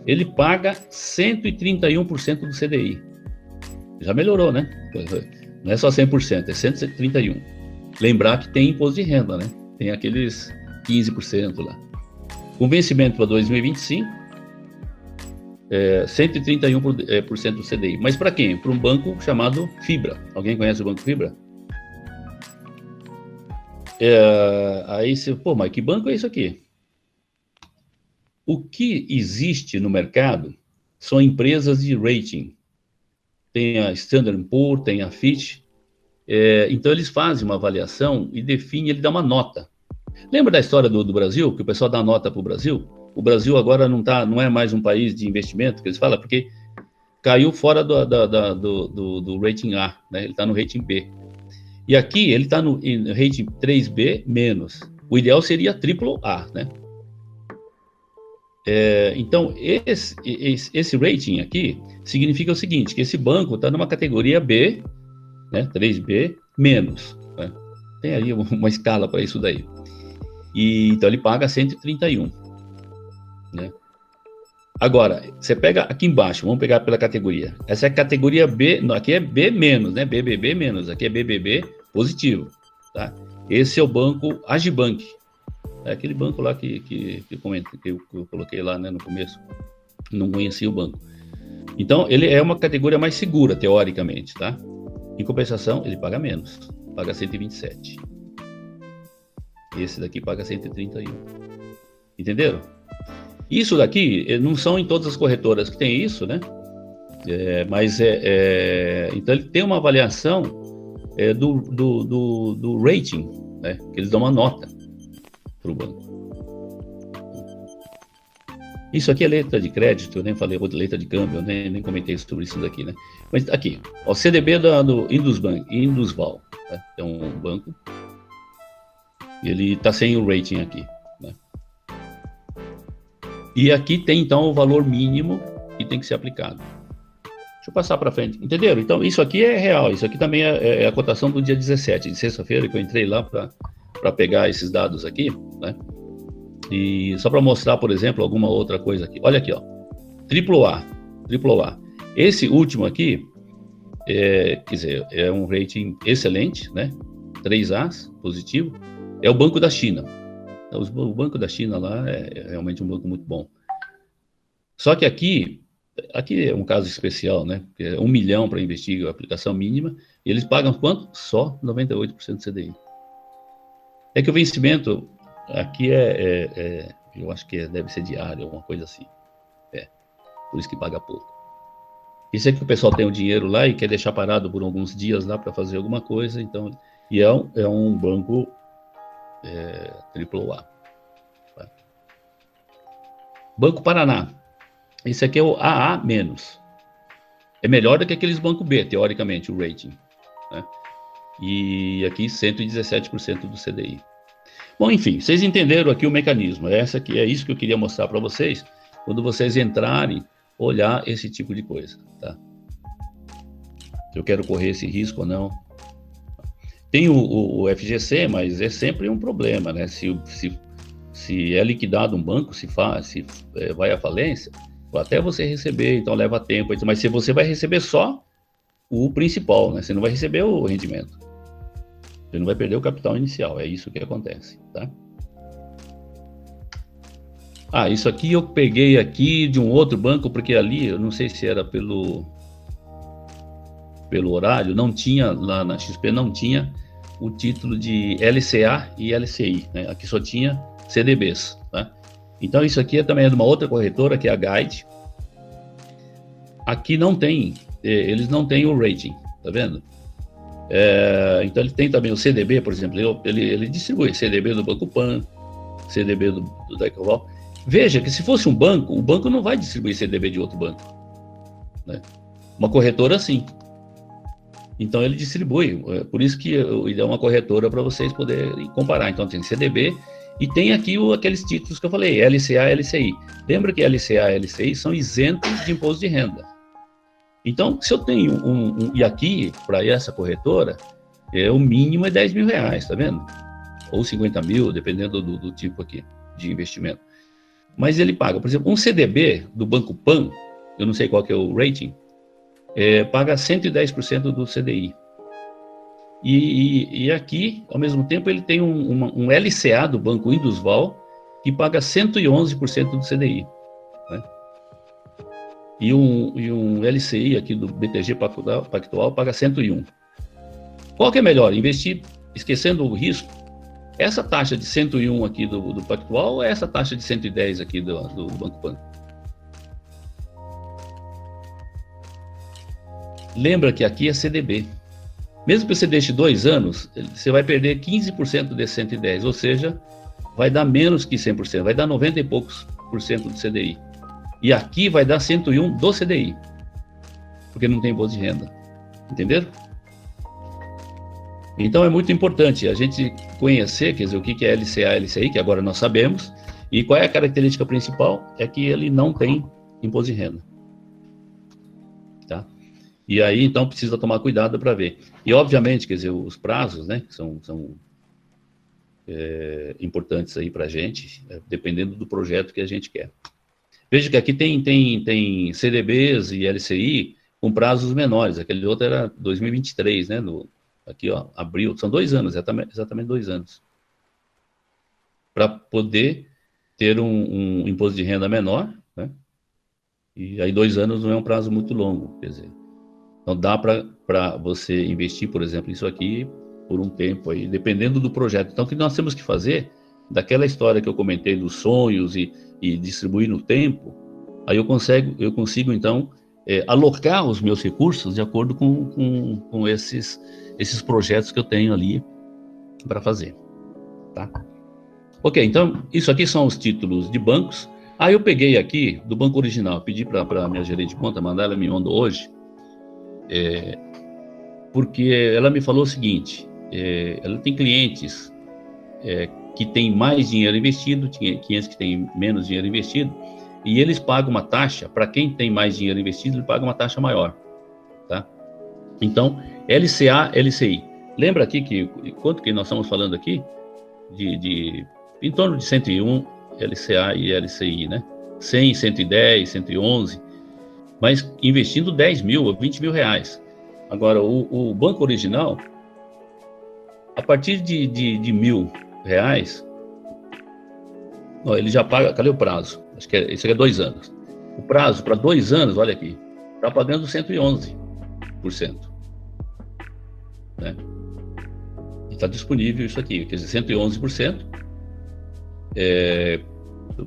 Ele paga 131% do CDI. Já melhorou, né? Não é só 100%, é 131%. Lembrar que tem imposto de renda, né? Tem aqueles 15% lá. Com vencimento para 2025, 131% do CDI. Mas para quem? Para um banco chamado Fibra. Alguém conhece o Banco Fibra? Aí você, pô, mas que banco é isso aqui? O que existe no mercado são empresas de rating. Tem a Standard & Poor's, tem a Fitch. Então, eles fazem uma avaliação e definem, ele dá uma nota. Lembra da história do Brasil, que o pessoal dá nota para o Brasil? O Brasil agora não é mais um país de investimento, que eles falam, porque caiu fora do rating A, né? Ele está no rating B. E aqui, ele está no rating 3B menos. O ideal seria AAA, né? Então, esse rating aqui significa o seguinte, que esse banco está numa categoria B, né, 3B, menos. Né? Tem aí uma escala para isso daí. Então, ele paga 131. Né? Agora, você pega aqui embaixo, vamos pegar pela categoria. Essa é a categoria B, não, aqui é B menos, né? BBB menos, aqui é BBB positivo. Tá? Esse é o banco Agibank. É aquele banco lá que eu coloquei lá, né, no começo. Não conhecia o banco. Então, ele é uma categoria mais segura, teoricamente, tá? Em compensação, ele paga menos. Paga 127. Esse daqui paga 131. Entenderam? Isso daqui, não são em todas as corretoras que tem isso, né? Então, ele tem uma avaliação do rating, né? Que eles dão uma nota para o banco. Isso aqui é letra de crédito, eu nem falei letra de câmbio, eu nem comentei sobre isso daqui, né? Mas aqui, o CDB do Indusval, né? É um banco, ele está sem o rating aqui, né? E aqui tem então o valor mínimo que tem que ser aplicado. Deixa eu passar para frente, entenderam? Então isso aqui é real, isso aqui também é a cotação do dia 17 de sexta-feira, que eu entrei lá para pegar esses dados aqui, né? E só para mostrar, por exemplo, alguma outra coisa aqui. Olha aqui, ó. AAA. Esse último aqui, quer dizer, é um rating excelente, né? 3As, positivo. É o Banco da China. Então, o Banco da China lá é realmente um banco muito bom. Só que aqui é um caso especial, né? É 1 milhão para investir a aplicação mínima. E eles pagam quanto? Só 98% do CDI. É que o vencimento aqui eu acho que deve ser diário, alguma coisa assim. Por isso que paga pouco. Isso é que o pessoal tem o dinheiro lá e quer deixar parado por alguns dias lá para fazer alguma coisa, então, e é um banco AAA. Tá? Banco Paraná. Esse aqui é o AA-. É melhor do que aqueles bancos B, teoricamente, o rating. Né? E aqui 117% do CDI. Bom, enfim, vocês entenderam aqui o mecanismo. É isso que eu queria mostrar para vocês, quando vocês entrarem, olhar esse tipo de coisa, tá? Se eu quero correr esse risco ou não. Tem o FGC, mas é sempre um problema, né? Se é liquidado um banco, se vai à falência, até você receber, então leva tempo. Mas se você vai receber só o principal, né? Você não vai receber o rendimento. Você não vai perder o capital inicial, é isso que acontece, tá? Isso aqui eu peguei aqui de um outro banco, porque ali, eu não sei se era pelo pelo horário, não tinha, lá na XP não tinha o título de LCA e LCI, né? Aqui só tinha CDBs, tá? Então isso aqui também é de uma outra corretora, que é a Guide. Aqui não tem, eles não têm o rating, tá vendo? Então ele tem também o CDB, por exemplo, ele distribui CDB do Banco Pan, CDB do Daicoval. Veja que se fosse um banco, o banco não vai distribuir CDB de outro banco, né? Uma corretora sim. Então ele distribui, por isso que ele é uma corretora para vocês poderem comparar. Então tem CDB e tem aqui aqueles títulos que eu falei, LCA, LCI. Lembra que LCA e LCI são isentos de imposto de renda. Então, se eu tenho e aqui, para essa corretora, o mínimo é 10 mil reais, tá vendo? Ou 50 mil, dependendo do tipo aqui de investimento. Mas ele paga, por exemplo, um CDB do Banco Pan, eu não sei qual que é o rating, paga 110% do CDI. E aqui, ao mesmo tempo, ele tem um LCA do Banco Indusval, que paga 111% do CDI, né? E um LCI aqui do BTG Pactual paga 101. Qual que é melhor? Investir, esquecendo o risco, essa taxa de 101 aqui do Pactual ou essa taxa de 110 aqui do Banco Pan? Lembra que aqui é CDB. Mesmo que você deixe 2 anos, você vai perder 15% desse 110, ou seja, vai dar menos que 100%, vai dar 90 e poucos por cento do CDI. E aqui vai dar 101 do CDI, porque não tem imposto de renda. Entenderam? Então é muito importante a gente conhecer, quer dizer, o que é LCA, LCI, que agora nós sabemos, e qual é a característica principal? É que ele não tem imposto de renda. Tá? E aí, então, precisa tomar cuidado para ver. E, obviamente, quer dizer, os prazos, né, que são importantes aí para a gente, dependendo do projeto que a gente quer. Veja que aqui tem CDBs e LCI com prazos menores. Aquele outro era 2023, né? Aqui, ó, abril. São 2 anos, exatamente 2 anos. Para poder ter um imposto de renda menor, né? E aí 2 anos não é um prazo muito longo, quer dizer. Então dá para você investir, por exemplo, isso aqui por um tempo aí, dependendo do projeto. Então o que nós temos que fazer, daquela história que eu comentei dos sonhos e distribuir no tempo, aí eu consigo então alocar os meus recursos de acordo com esses projetos que eu tenho ali para fazer, tá? Ok, então isso aqui são os títulos de bancos. Aí eu peguei aqui do banco original, pedi para a minha gerente de conta mandar, ela me mandou hoje, porque ela me falou o seguinte, ela tem clientes que tem mais dinheiro investido, tinha clientes que têm menos dinheiro investido, e eles pagam uma taxa, para quem tem mais dinheiro investido, ele paga uma taxa maior, tá? Então, LCA, LCI. Lembra aqui que quanto que nós estamos falando aqui? Em torno de 101 LCA e LCI, né? 100, 110, 111, mas investindo 10 mil ou 20 mil reais. Agora, o banco original, a partir de R$1.000, ó, ele já paga, cadê o prazo? Acho que isso aqui é 2 anos. O prazo para 2 anos, olha aqui, está pagando 111%. Né? E está disponível isso aqui, quer dizer, 111%.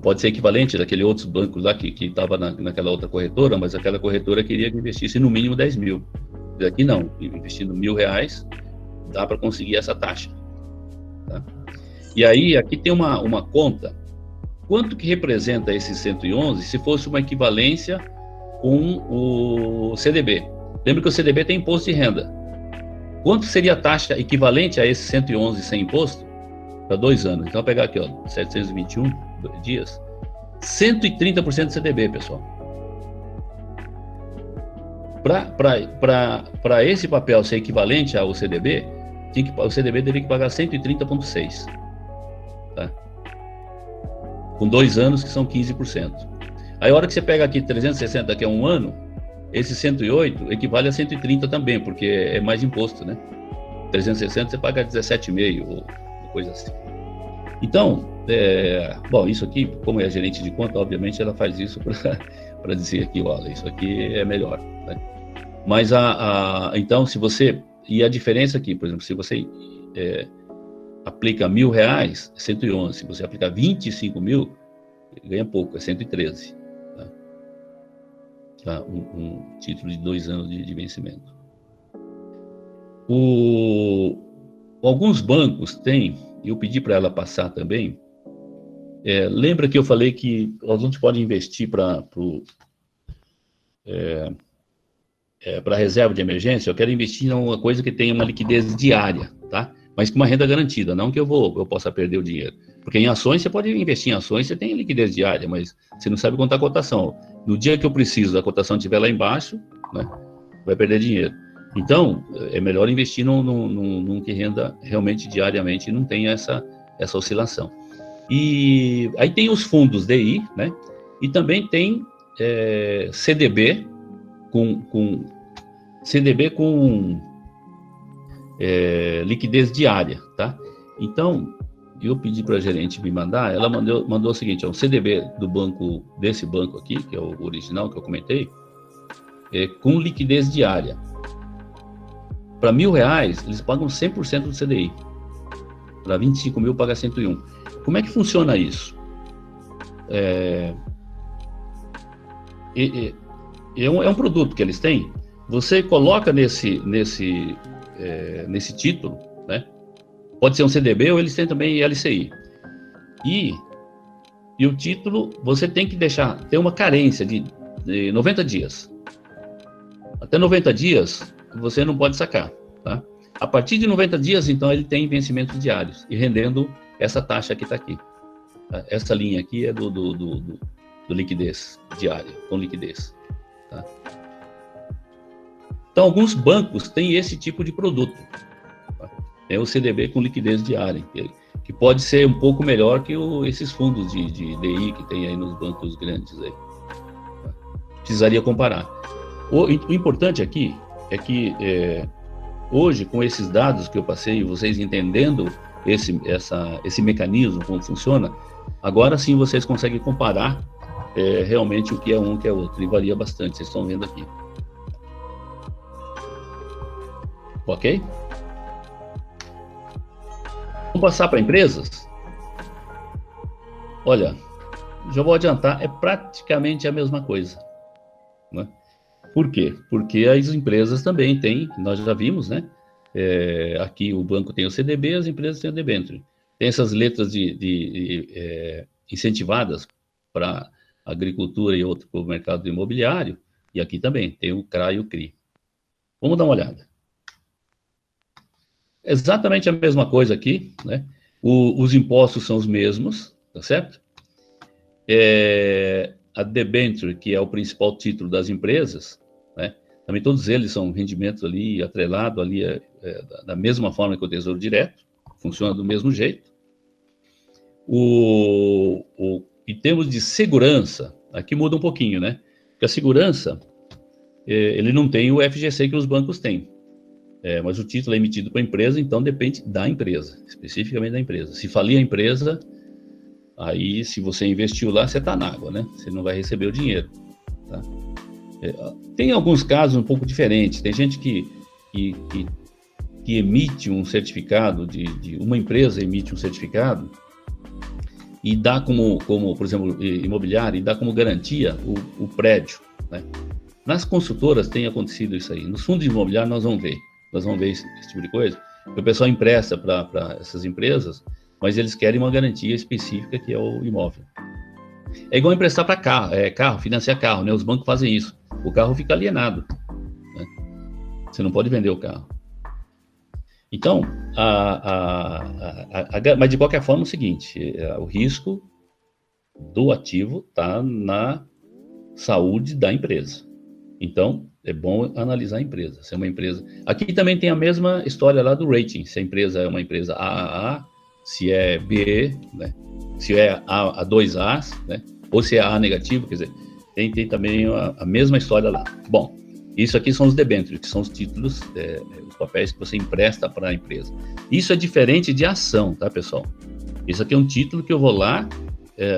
Pode ser equivalente daquele outro banco lá que estava naquela outra corretora, mas aquela corretora queria que investisse no mínimo 10 mil. Aqui não, investindo R$1.000, dá para conseguir essa taxa. Tá? E aí, aqui tem uma conta, quanto que representa esse 111 se fosse uma equivalência com o CDB? Lembra que o CDB tem imposto de renda. Quanto seria a taxa equivalente a esse 111 sem imposto? Para 2 anos. Então, vou pegar aqui, ó, 721 dias, 130% de CDB, pessoal. Para esse papel ser equivalente ao CDB, o CDB teria que pagar 130,6, tá? Com 2 anos, que são 15%. Aí, a hora que você pega aqui 360 daqui a 1 ano, esse 108 equivale a 130 também, porque é mais imposto, né? 360 você paga 17,5 ou coisa assim. Então, bom, isso aqui, como é gerente de conta, obviamente ela faz isso para dizer aqui, olha, isso aqui é melhor, né? Mas então, se você... E a diferença aqui, por exemplo, se você aplica R$1.000, é 111. Se você aplicar 25 mil, ganha pouco, é 113. Tá? Um título de 2 anos de vencimento. Alguns bancos têm, eu pedi para ela passar também, lembra que eu falei que alguns podem investir para reserva de emergência? Eu quero investir em uma coisa que tenha uma liquidez diária, tá? Mas com uma renda garantida, não que eu possa perder o dinheiro. Porque em ações, você pode investir em ações, você tem liquidez diária, mas você não sabe contar a cotação. No dia que eu preciso, a cotação estiver lá embaixo, né, vai perder dinheiro. Então, é melhor investir num que renda realmente diariamente e não tenha essa oscilação. E aí tem os fundos DI, né? E também tem CDB com liquidez diária, tá? Então, eu pedi para a gerente me mandar, ela mandou o seguinte, um CDB desse banco aqui, que é o original que eu comentei, com liquidez diária. Para R$1.000, eles pagam 100% do CDI. Para 25 mil, paga 101. Como é que funciona isso? É um produto que eles têm. Você coloca nesse título, né? Pode ser um CDB ou eles têm também LCI. E o título, você tem que ter uma carência de 90 dias. Até 90 dias, você não pode sacar, tá? A partir de 90 dias, então, ele tem vencimentos diários e rendendo essa taxa que está aqui. Tá? Essa linha aqui é do liquidez diária, com liquidez. Tá? Então, alguns bancos têm esse tipo de produto. Tá? É o CDB com liquidez diária, que pode ser um pouco melhor que esses fundos de DI que tem aí nos bancos grandes. Aí. Tá? Precisaria comparar. O importante aqui é que hoje, com esses dados que eu passei, vocês entendendo esse mecanismo, como funciona, agora sim vocês conseguem comparar realmente o que é um e o que é outro, e varia bastante, vocês estão vendo aqui. Ok? Vamos passar para empresas? Olha, já vou adiantar, é praticamente a mesma coisa. Né? Por quê? Porque as empresas também têm, nós já vimos, né? Aqui o banco tem o CDB, as empresas têm o debênture. Tem essas letras incentivadas para agricultura e outro para o mercado imobiliário, e aqui também tem o CRA e o CRI. Vamos dar uma olhada. Exatamente a mesma coisa aqui, né? Os impostos são os mesmos, tá certo? A debênture, que é o principal título das empresas, né? Também todos eles são rendimentos ali, atrelado ali, da mesma forma que o Tesouro Direto, funciona do mesmo jeito. Em termos de segurança, aqui muda um pouquinho, né? Porque a segurança, ele não tem o FGC que os bancos têm. Mas o título é emitido para a empresa, então depende da empresa, especificamente da empresa. Se falir a empresa, aí se você investiu lá, você está na água, né? Você não vai receber o dinheiro. Tá? Tem alguns casos um pouco diferentes. Tem gente que emite um certificado, uma empresa emite um certificado e dá como por exemplo, imobiliário, e dá como garantia o prédio. Né? Nas consultoras tem acontecido isso aí. Nos fundos imobiliários nós vamos ver esse tipo de coisa. O pessoal empresta para essas empresas, mas eles querem uma garantia específica que é o imóvel. É igual emprestar para carro, financiar carro, né? Os bancos fazem isso. O carro fica alienado. Né? Você não pode vender o carro. Então, mas de qualquer forma é o seguinte, o risco do ativo está na saúde da empresa. Então, é bom analisar a empresa. Se é uma empresa... Aqui também tem a mesma história lá do rating. Se a empresa é uma empresa AAA, se é B, né? Se é a 2As, né? Ou se é A negativo, quer dizer, tem também a mesma história lá. Bom, isso aqui são os debêntures, que são os títulos, os papéis que você empresta para a empresa. Isso é diferente de ação, tá, pessoal? Isso aqui é um título que eu vou lá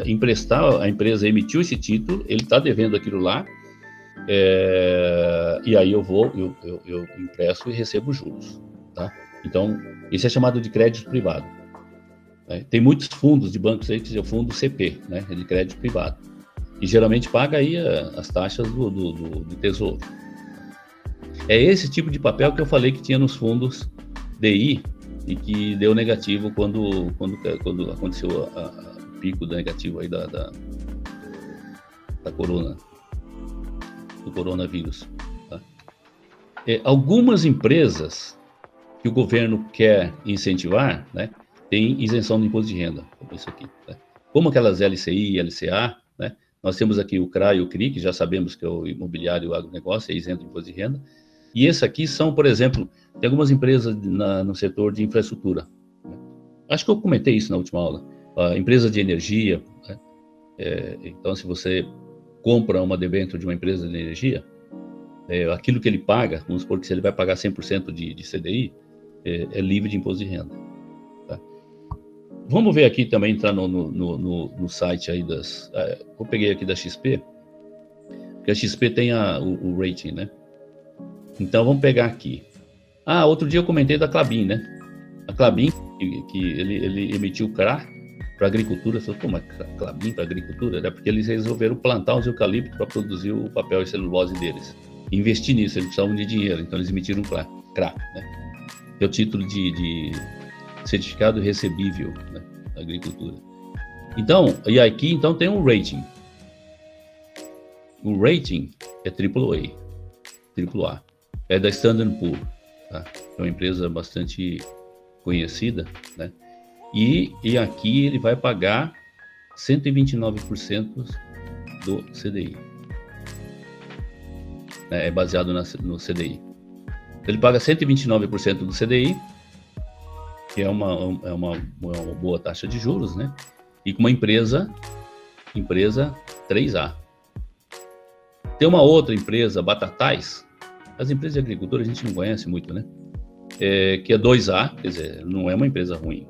emprestar, a empresa emitiu esse título, ele está devendo aquilo lá, E aí eu empresto e recebo juros, tá? Então, isso é chamado de crédito privado. Né? Tem muitos fundos de bancos aí que é o fundo CP, né? É de crédito privado. E geralmente paga aí as taxas do Tesouro. É esse tipo de papel que eu falei que tinha nos fundos DI e que deu negativo quando aconteceu o pico da negativo aí da do coronavírus. Tá? Algumas empresas que o governo quer incentivar, né, tem isenção do imposto de renda, como isso aqui. Tá? Como aquelas LCI, LCA, né, nós temos aqui o CRA e o CRI, que já sabemos que é o imobiliário e o agronegócio, é isento de imposto de renda. E esse aqui são, por exemplo, tem algumas empresas no setor de infraestrutura. Né? Acho que eu comentei isso na última aula. Empresas de energia. Né? Então, se você compra uma debênture de uma empresa de energia, aquilo que ele paga, vamos supor que se ele vai pagar 100% de CDI, é livre de imposto de renda. Tá? Vamos ver aqui também, entrar no site aí eu peguei aqui da XP, porque a XP tem o rating, né? Então, vamos pegar aqui. Outro dia eu comentei da Klabin, né? A Klabin, que ele emitiu o CRA para agricultura. Eu falei, pô, mas Klabin para agricultura? Era porque eles resolveram plantar os eucaliptos para produzir o papel e celulose deles. Investir nisso, eles precisavam de dinheiro, então eles emitiram um CRA, né? É o título de certificado recebível, né, da agricultura. Então, e aqui então tem um rating. O rating é AAA. É da Standard & Poor's, tá? É uma empresa bastante conhecida, né? E aqui ele vai pagar 129% do CDI. É baseado no CDI. Ele paga 129% do CDI, que é uma boa taxa de juros, né? E com uma empresa 3A. Tem uma outra empresa, Batatais. As empresas de agricultura a gente não conhece muito, né? Que é 2A, quer dizer, não é uma empresa ruim.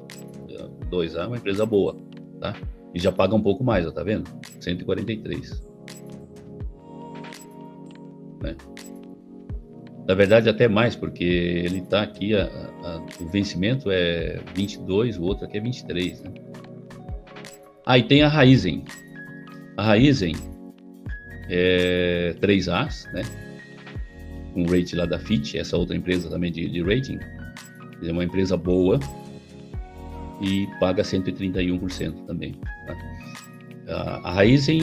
2A é uma empresa boa, tá? E já paga um pouco mais, ó, tá vendo? 143. Né? Na verdade, até mais, porque ele tá aqui, o vencimento é 22, o outro aqui é 23, né? E tem a Raizen. A Raizen é 3As, né? Um rating lá da Fitch, essa outra empresa também de rating, é uma empresa boa e paga 131% também. Tá? A Raizen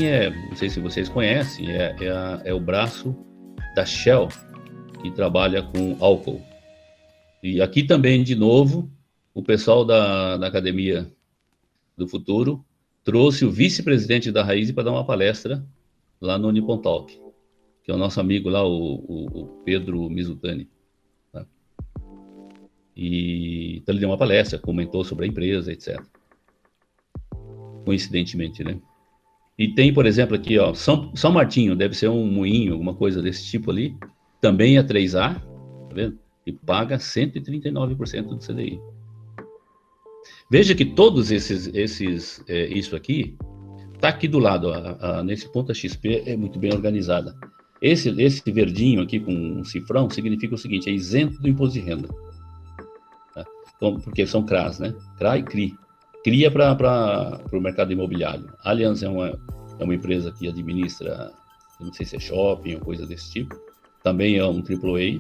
não sei se vocês conhecem, é o braço da Shell que trabalha com álcool. E aqui também, de novo, o pessoal da Academia do Futuro trouxe o vice-presidente da Raizen para dar uma palestra lá no Nippon Talk, que é o nosso amigo lá, o Pedro Mizutani. Tá? Então ele deu uma palestra, comentou sobre a empresa, etc. Coincidentemente, né? E tem, por exemplo, aqui, ó, São Martinho, deve ser um moinho, alguma coisa desse tipo ali, também é 3A, tá vendo? E paga 139% do CDI. Veja que todos isso aqui, tá aqui do lado, nesse ponto a XP é muito bem organizada. Esse verdinho aqui com um cifrão significa o seguinte, é isento do imposto de renda. Tá? Então, porque são CRAs, né? CRA e CRI. CRI é para o mercado imobiliário. A Allianz é uma empresa que administra, não sei se é shopping ou coisa desse tipo. Também é um AAA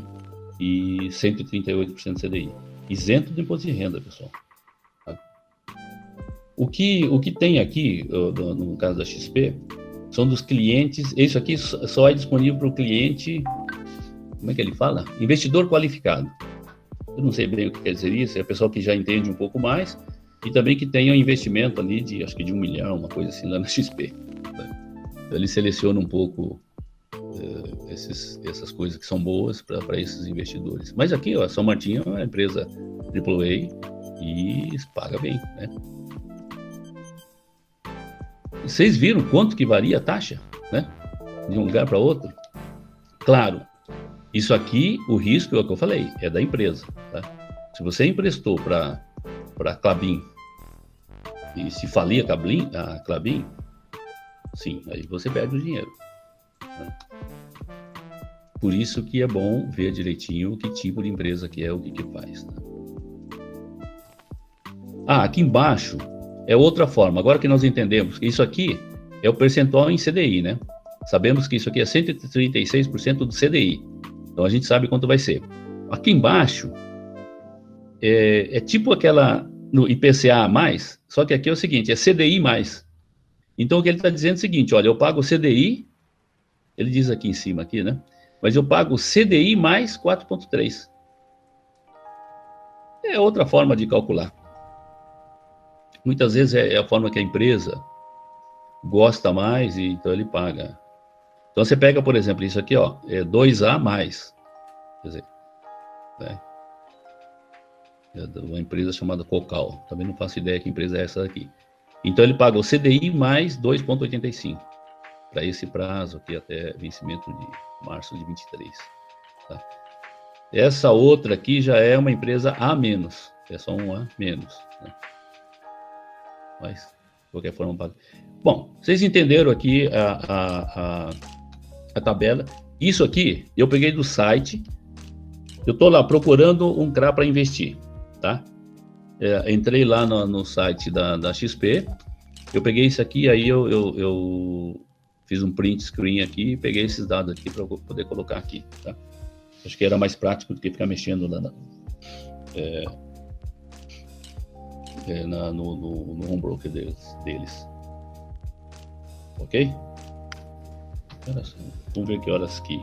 e 138% CDI. Isento do imposto de renda, pessoal. Tá? O que tem aqui, no caso da XP, são dos clientes. Isso aqui só é disponível para o cliente, como é que ele fala? Investidor qualificado. Eu não sei bem o que quer dizer isso, é o pessoal que já entende um pouco mais e também que tenha um investimento ali de, acho que de 1 milhão, uma coisa assim, lá na XP. Né? Então, ele seleciona um pouco essas coisas que são boas para esses investidores. Mas aqui, ó, São Martinho é uma empresa AAA e paga bem, né? Vocês viram quanto que varia a taxa, né? De um lugar para outro? Claro, isso aqui, o risco é o que eu falei, é da empresa. Tá? Se você emprestou para a Klabin e se falir a Klabin, sim, aí você perde o dinheiro. Né? por isso que é bom ver direitinho que tipo de empresa que é, o que faz. Né? Aqui embaixo é outra forma. Agora que nós entendemos que isso aqui é o percentual em CDI, né? Sabemos que isso aqui é 136% do CDI. Então a gente sabe quanto vai ser. Aqui embaixo é tipo aquela no IPCA mais, só que aqui é o seguinte, é CDI mais. Então o que ele está dizendo é o seguinte, olha, eu pago o CDI, ele diz aqui em cima, aqui, né? Mas eu pago CDI mais 4,3. É outra forma de calcular. Muitas vezes é a forma que a empresa gosta mais e então ele paga. Então você pega, por exemplo, isso aqui, ó, é 2A mais. Quer dizer, né? É de uma empresa chamada Cocal. Também não faço ideia que empresa é essa daqui. Então ele paga o CDI mais 2,85 para esse prazo aqui até vencimento de março de 23. Tá? Essa outra aqui já é uma empresa A menos, é só um A menos. Né? Mas, de qualquer forma, paga. Bom, vocês entenderam aqui a tabela. Isso aqui eu peguei do site. Eu estou lá procurando um CRA para investir, tá? Entrei lá no site da XP. Eu peguei isso aqui, aí eu fiz um print screen aqui e peguei esses dados aqui para poder colocar aqui, tá? Acho que era mais prático do que ficar mexendo lá no home broker deles. Ok? Vamos ver que horas que...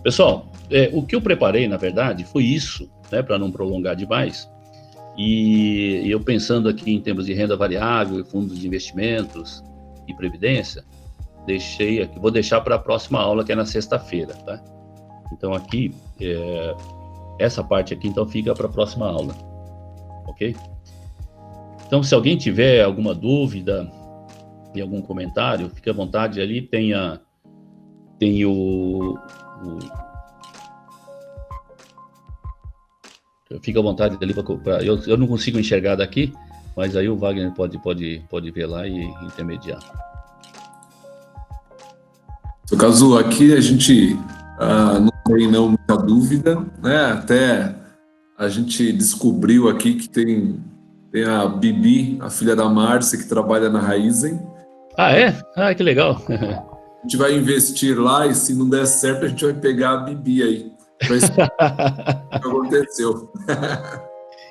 Pessoal, o que eu preparei, na verdade, foi isso, né, para não prolongar demais. E eu pensando aqui em termos de renda variável, fundos de investimentos e previdência, deixei aqui, vou deixar para a próxima aula, que é na sexta-feira, tá? Então aqui, essa parte aqui, então, fica para a próxima aula, ok? Então, se alguém tiver alguma dúvida e algum comentário, fique à vontade ali, tem fica à vontade ali para eu não consigo enxergar daqui, mas aí o Wagner pode ver lá e intermediar. No caso aqui a gente não tem muita dúvida, né? Até a gente descobriu aqui que tem a Bibi, a filha da Márcia, que trabalha na Raizen. Ah, é? Ah, que legal. A gente vai investir lá e se não der certo a gente vai pegar a Bibi aí. Para isso que aconteceu.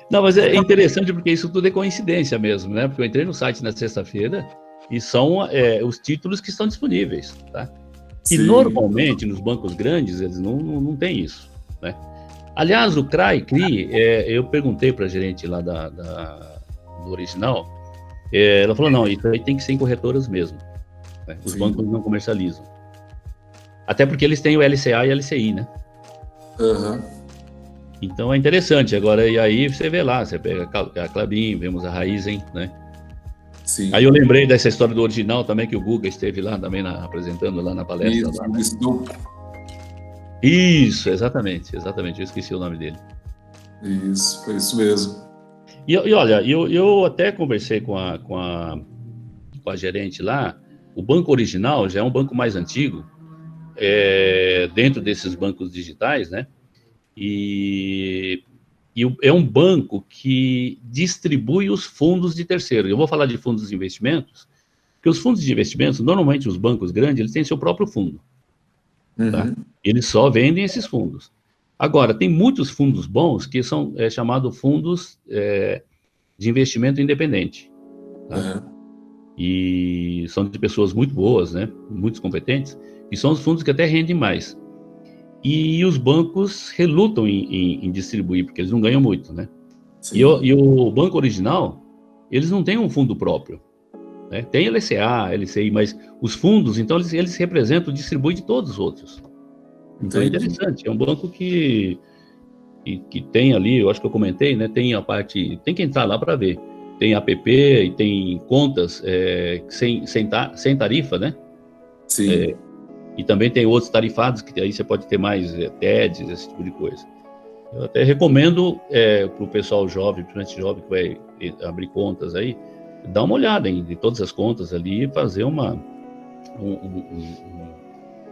Não, mas é interessante porque isso tudo é coincidência mesmo, né? Porque eu entrei no site na sexta-feira e são os títulos que estão disponíveis, tá? E normalmente nos bancos grandes eles não tem isso, né? Aliás, o CRA e CRI, eu perguntei para a gerente lá do original, ela falou, não, isso aí tem que ser em corretoras mesmo, né? Os bancos não comercializam. Até porque eles têm o LCA e LCI, né? Uhum. Então é interessante. Agora, e aí você vê lá, você pega a Klabin, vemos a Raizen, né? Sim. Aí eu lembrei dessa história do original também, que o Guga esteve lá também apresentando lá na palestra. Isso, lá, né? Isso, exatamente, eu esqueci o nome dele. Isso, foi isso mesmo. E olha, eu até conversei com a gerente lá. O banco original já é um banco mais antigo, dentro desses bancos digitais, né? E é um banco que distribui os fundos de terceiro. Eu vou falar de fundos de investimentos, porque os fundos de investimentos, normalmente os bancos grandes, eles têm seu próprio fundo. Tá? Eles só vendem esses fundos. Agora, tem muitos fundos bons que são chamados fundos de investimento independente. Tá? E são de pessoas muito boas, né? Muito competentes, e são os fundos que até rendem mais. E os bancos relutam em distribuir, porque eles não ganham muito, né? E o banco original, eles não têm um fundo próprio, né? Tem LCA, LCI, mas os fundos, então, eles representam, distribuem de todos os outros. Então, é interessante. É um banco que tem ali, eu acho que eu comentei, né? Tem a parte, tem que entrar lá para ver. Tem app e tem contas sem tarifa, né? Sim. E também tem outros tarifados, que aí você pode ter mais TEDs, esse tipo de coisa. Eu até recomendo para o pessoal jovem, principalmente jovem que vai abrir contas aí, dar uma olhada em todas as contas ali e fazer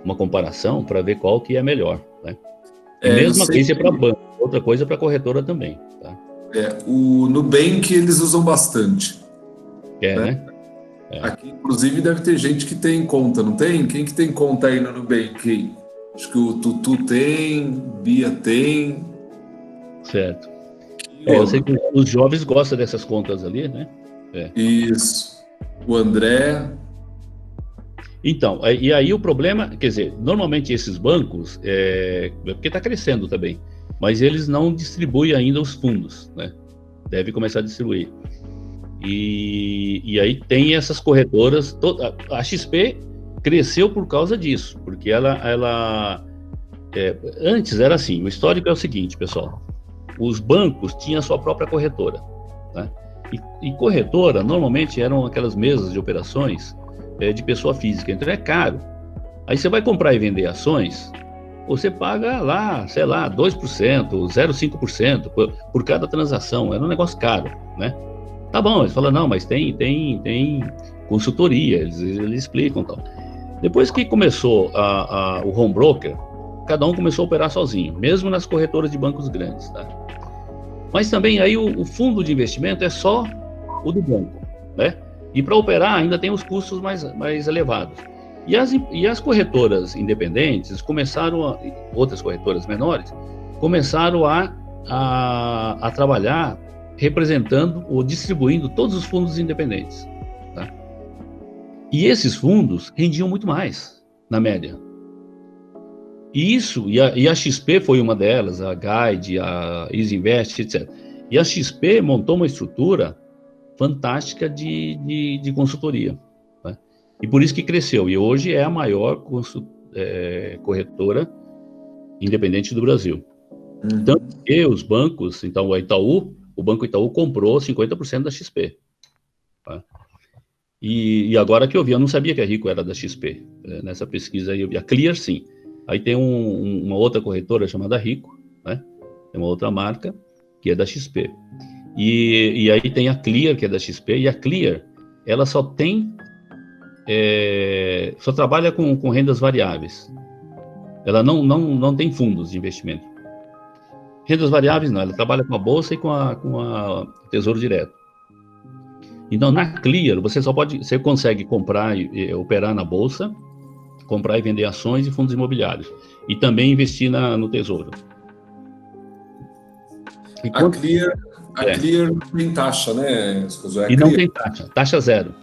uma comparação para ver qual que é melhor, né? Mesma coisa para banco, outra coisa para corretora também, tá? O Nubank eles usam bastante. Né? Aqui, inclusive, deve ter gente que tem conta, não tem? Quem que tem conta aí no Nubank? Acho que o Tutu tem, Bia tem. Certo. Eu sei que os jovens gostam dessas contas ali, né? Isso. O André. Então, e aí o problema, quer dizer, normalmente esses bancos, porque está crescendo também, mas eles não distribuem ainda os fundos, né? Deve começar a distribuir. E aí tem essas corretoras, a XP cresceu por causa disso, porque antes era assim, o histórico é o seguinte, pessoal, os bancos tinham a sua própria corretora, né? E corretora, normalmente, eram aquelas mesas de operações de pessoa física, então é caro. Aí você vai comprar e vender ações, você paga lá, sei lá, 2%, 0,5% por cada transação, era um negócio caro, né? Tá bom, eles falam, não, mas tem consultoria, eles explicam e tal. Depois que começou o home broker, cada um começou a operar sozinho, mesmo nas corretoras de bancos grandes, tá? Mas também aí o fundo de investimento é só o do banco, né? E para operar ainda tem os custos mais elevados. E as corretoras independentes outras corretoras menores, começaram a trabalhar representando ou distribuindo todos os fundos independentes, tá? E esses fundos rendiam muito mais, na média. E a XP foi uma delas, a Guide, a Easy Invest, etc. E a XP montou uma estrutura fantástica de consultoria, tá? E por isso que cresceu. E hoje é a maior corretora independente do Brasil. Tanto que os bancos, então o Banco Itaú comprou 50% da XP. Tá? E agora que eu vi, eu não sabia que a Rico era da XP. Nessa pesquisa aí eu vi. A Clear, sim. Aí tem uma outra corretora chamada Rico, né? Tem uma outra marca que é da XP. E aí tem a Clear, que é da XP, e a Clear, ela só trabalha com rendas variáveis. Ela não tem fundos de investimento. Rendas variáveis não, ela trabalha com a Bolsa e com a Tesouro Direto. Então, na Clear, você consegue comprar e operar na Bolsa, comprar e vender ações e fundos imobiliários, e também investir no Tesouro. A Clear não tem taxa, né, Escozo? Não tem taxa zero.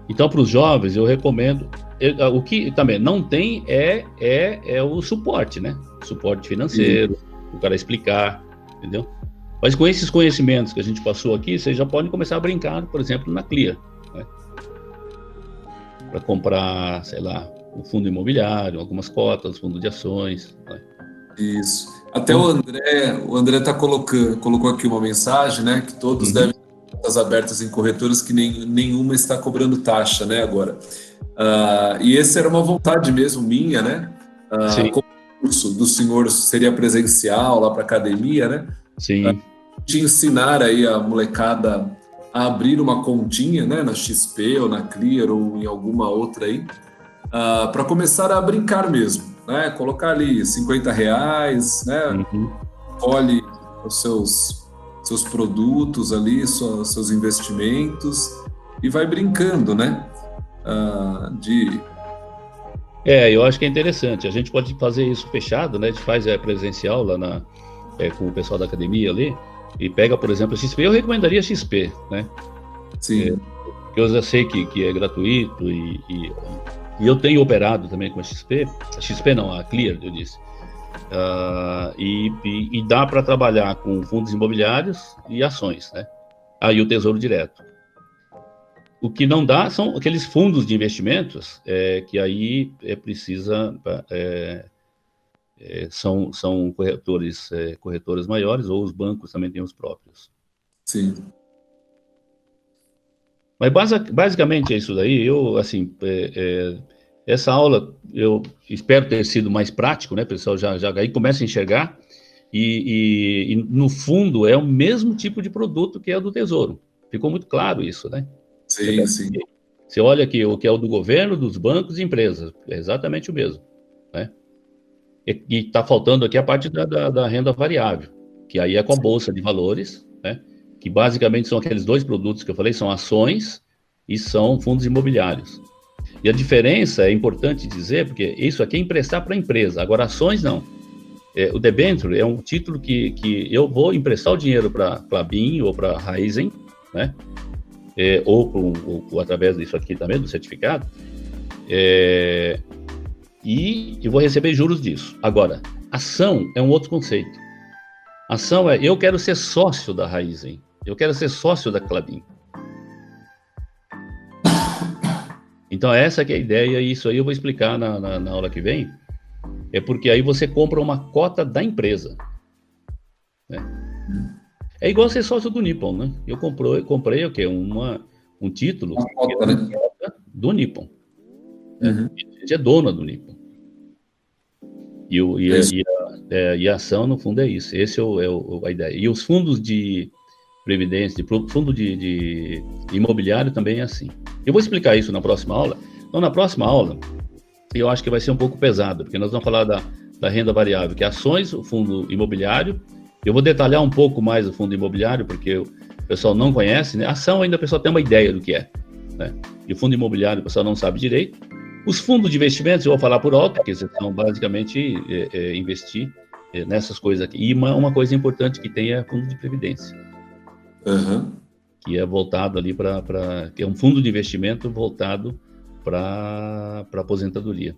Então, para os jovens, eu recomendo. O que também não tem é o suporte, né? Suporte financeiro, o cara explicar, entendeu? Mas com esses conhecimentos que a gente passou aqui, vocês já podem começar a brincar, por exemplo, na Clear, né? Para comprar, sei lá, um fundo imobiliário, algumas cotas, fundo de ações, né? Isso. Até o André colocou aqui uma mensagem, né? Que todos devem ter contas abertas em corretoras que nenhuma está cobrando taxa, né? Agora. E essa era uma vontade mesmo minha, né? Como o curso do senhor seria presencial lá para academia, né? Sim. De ensinar aí a molecada a abrir uma continha, né? Na XP ou na Clear ou em alguma outra aí, para começar a brincar mesmo, né? Colocar ali R$50, né? Olhe os seus produtos ali, seus investimentos e vai brincando, né? Eu acho que é interessante. A gente pode fazer isso fechado, né? A gente faz presencial lá com o pessoal da academia ali e pega, por exemplo, a XP. Eu recomendaria a XP, né? Sim. Porque eu já sei que é gratuito e eu tenho operado também com a XP. A XP não, a Clear, eu disse. E dá para trabalhar com fundos imobiliários e ações, né? E o Tesouro Direto. O que não dá são aqueles fundos de investimentos que aí são corretoras maiores, ou os bancos também têm os próprios. Sim. Mas basicamente é isso daí. Essa aula eu espero ter sido mais prático, né? O pessoal já aí começa a enxergar e no fundo é o mesmo tipo de produto que é o do Tesouro. Ficou muito claro isso, né? Sim. Você olha aqui o que é o do governo, dos bancos e empresas, é exatamente o mesmo, né? E está faltando aqui a parte da renda variável, que aí é com a Bolsa de Valores, né? Que basicamente são aqueles dois produtos que eu falei, são ações e são fundos imobiliários. E a diferença é importante dizer, porque isso aqui é emprestar para a empresa, agora ações não. O debênture é um título que eu vou emprestar o dinheiro para a Klabin ou para a Raizen, né? Ou através disso aqui também, do certificado, e eu vou receber juros disso. Agora, ação é um outro conceito. Ação é, eu quero ser sócio da Raizen, eu quero ser sócio da Klabin. Então, essa que é a ideia, e isso aí eu vou explicar na aula que vem, é porque aí você compra uma cota da empresa, né? É igual ser sócio do Nippon, né? Eu comprei o quê? Um título cota, né? do Nippon. Uhum. A gente é dona do Nippon. E a ação, no fundo, é isso. Esse é a ideia. E os fundos de previdência, fundo de imobiliário também é assim. Eu vou explicar isso na próxima aula. Então, na próxima aula, eu acho que vai ser um pouco pesado, porque nós vamos falar da renda variável, que é ações, o fundo imobiliário. Eu vou detalhar um pouco mais o fundo imobiliário, porque o pessoal não conhece, né? Ação ainda o pessoal tem uma ideia do que é, né? E o fundo imobiliário o pessoal não sabe direito. Os fundos de investimentos eu vou falar por alto, que são basicamente investir nessas coisas aqui. E uma coisa importante que tem é fundo de previdência. Uhum. Que é voltado ali que é um fundo de investimento voltado para aposentadoria.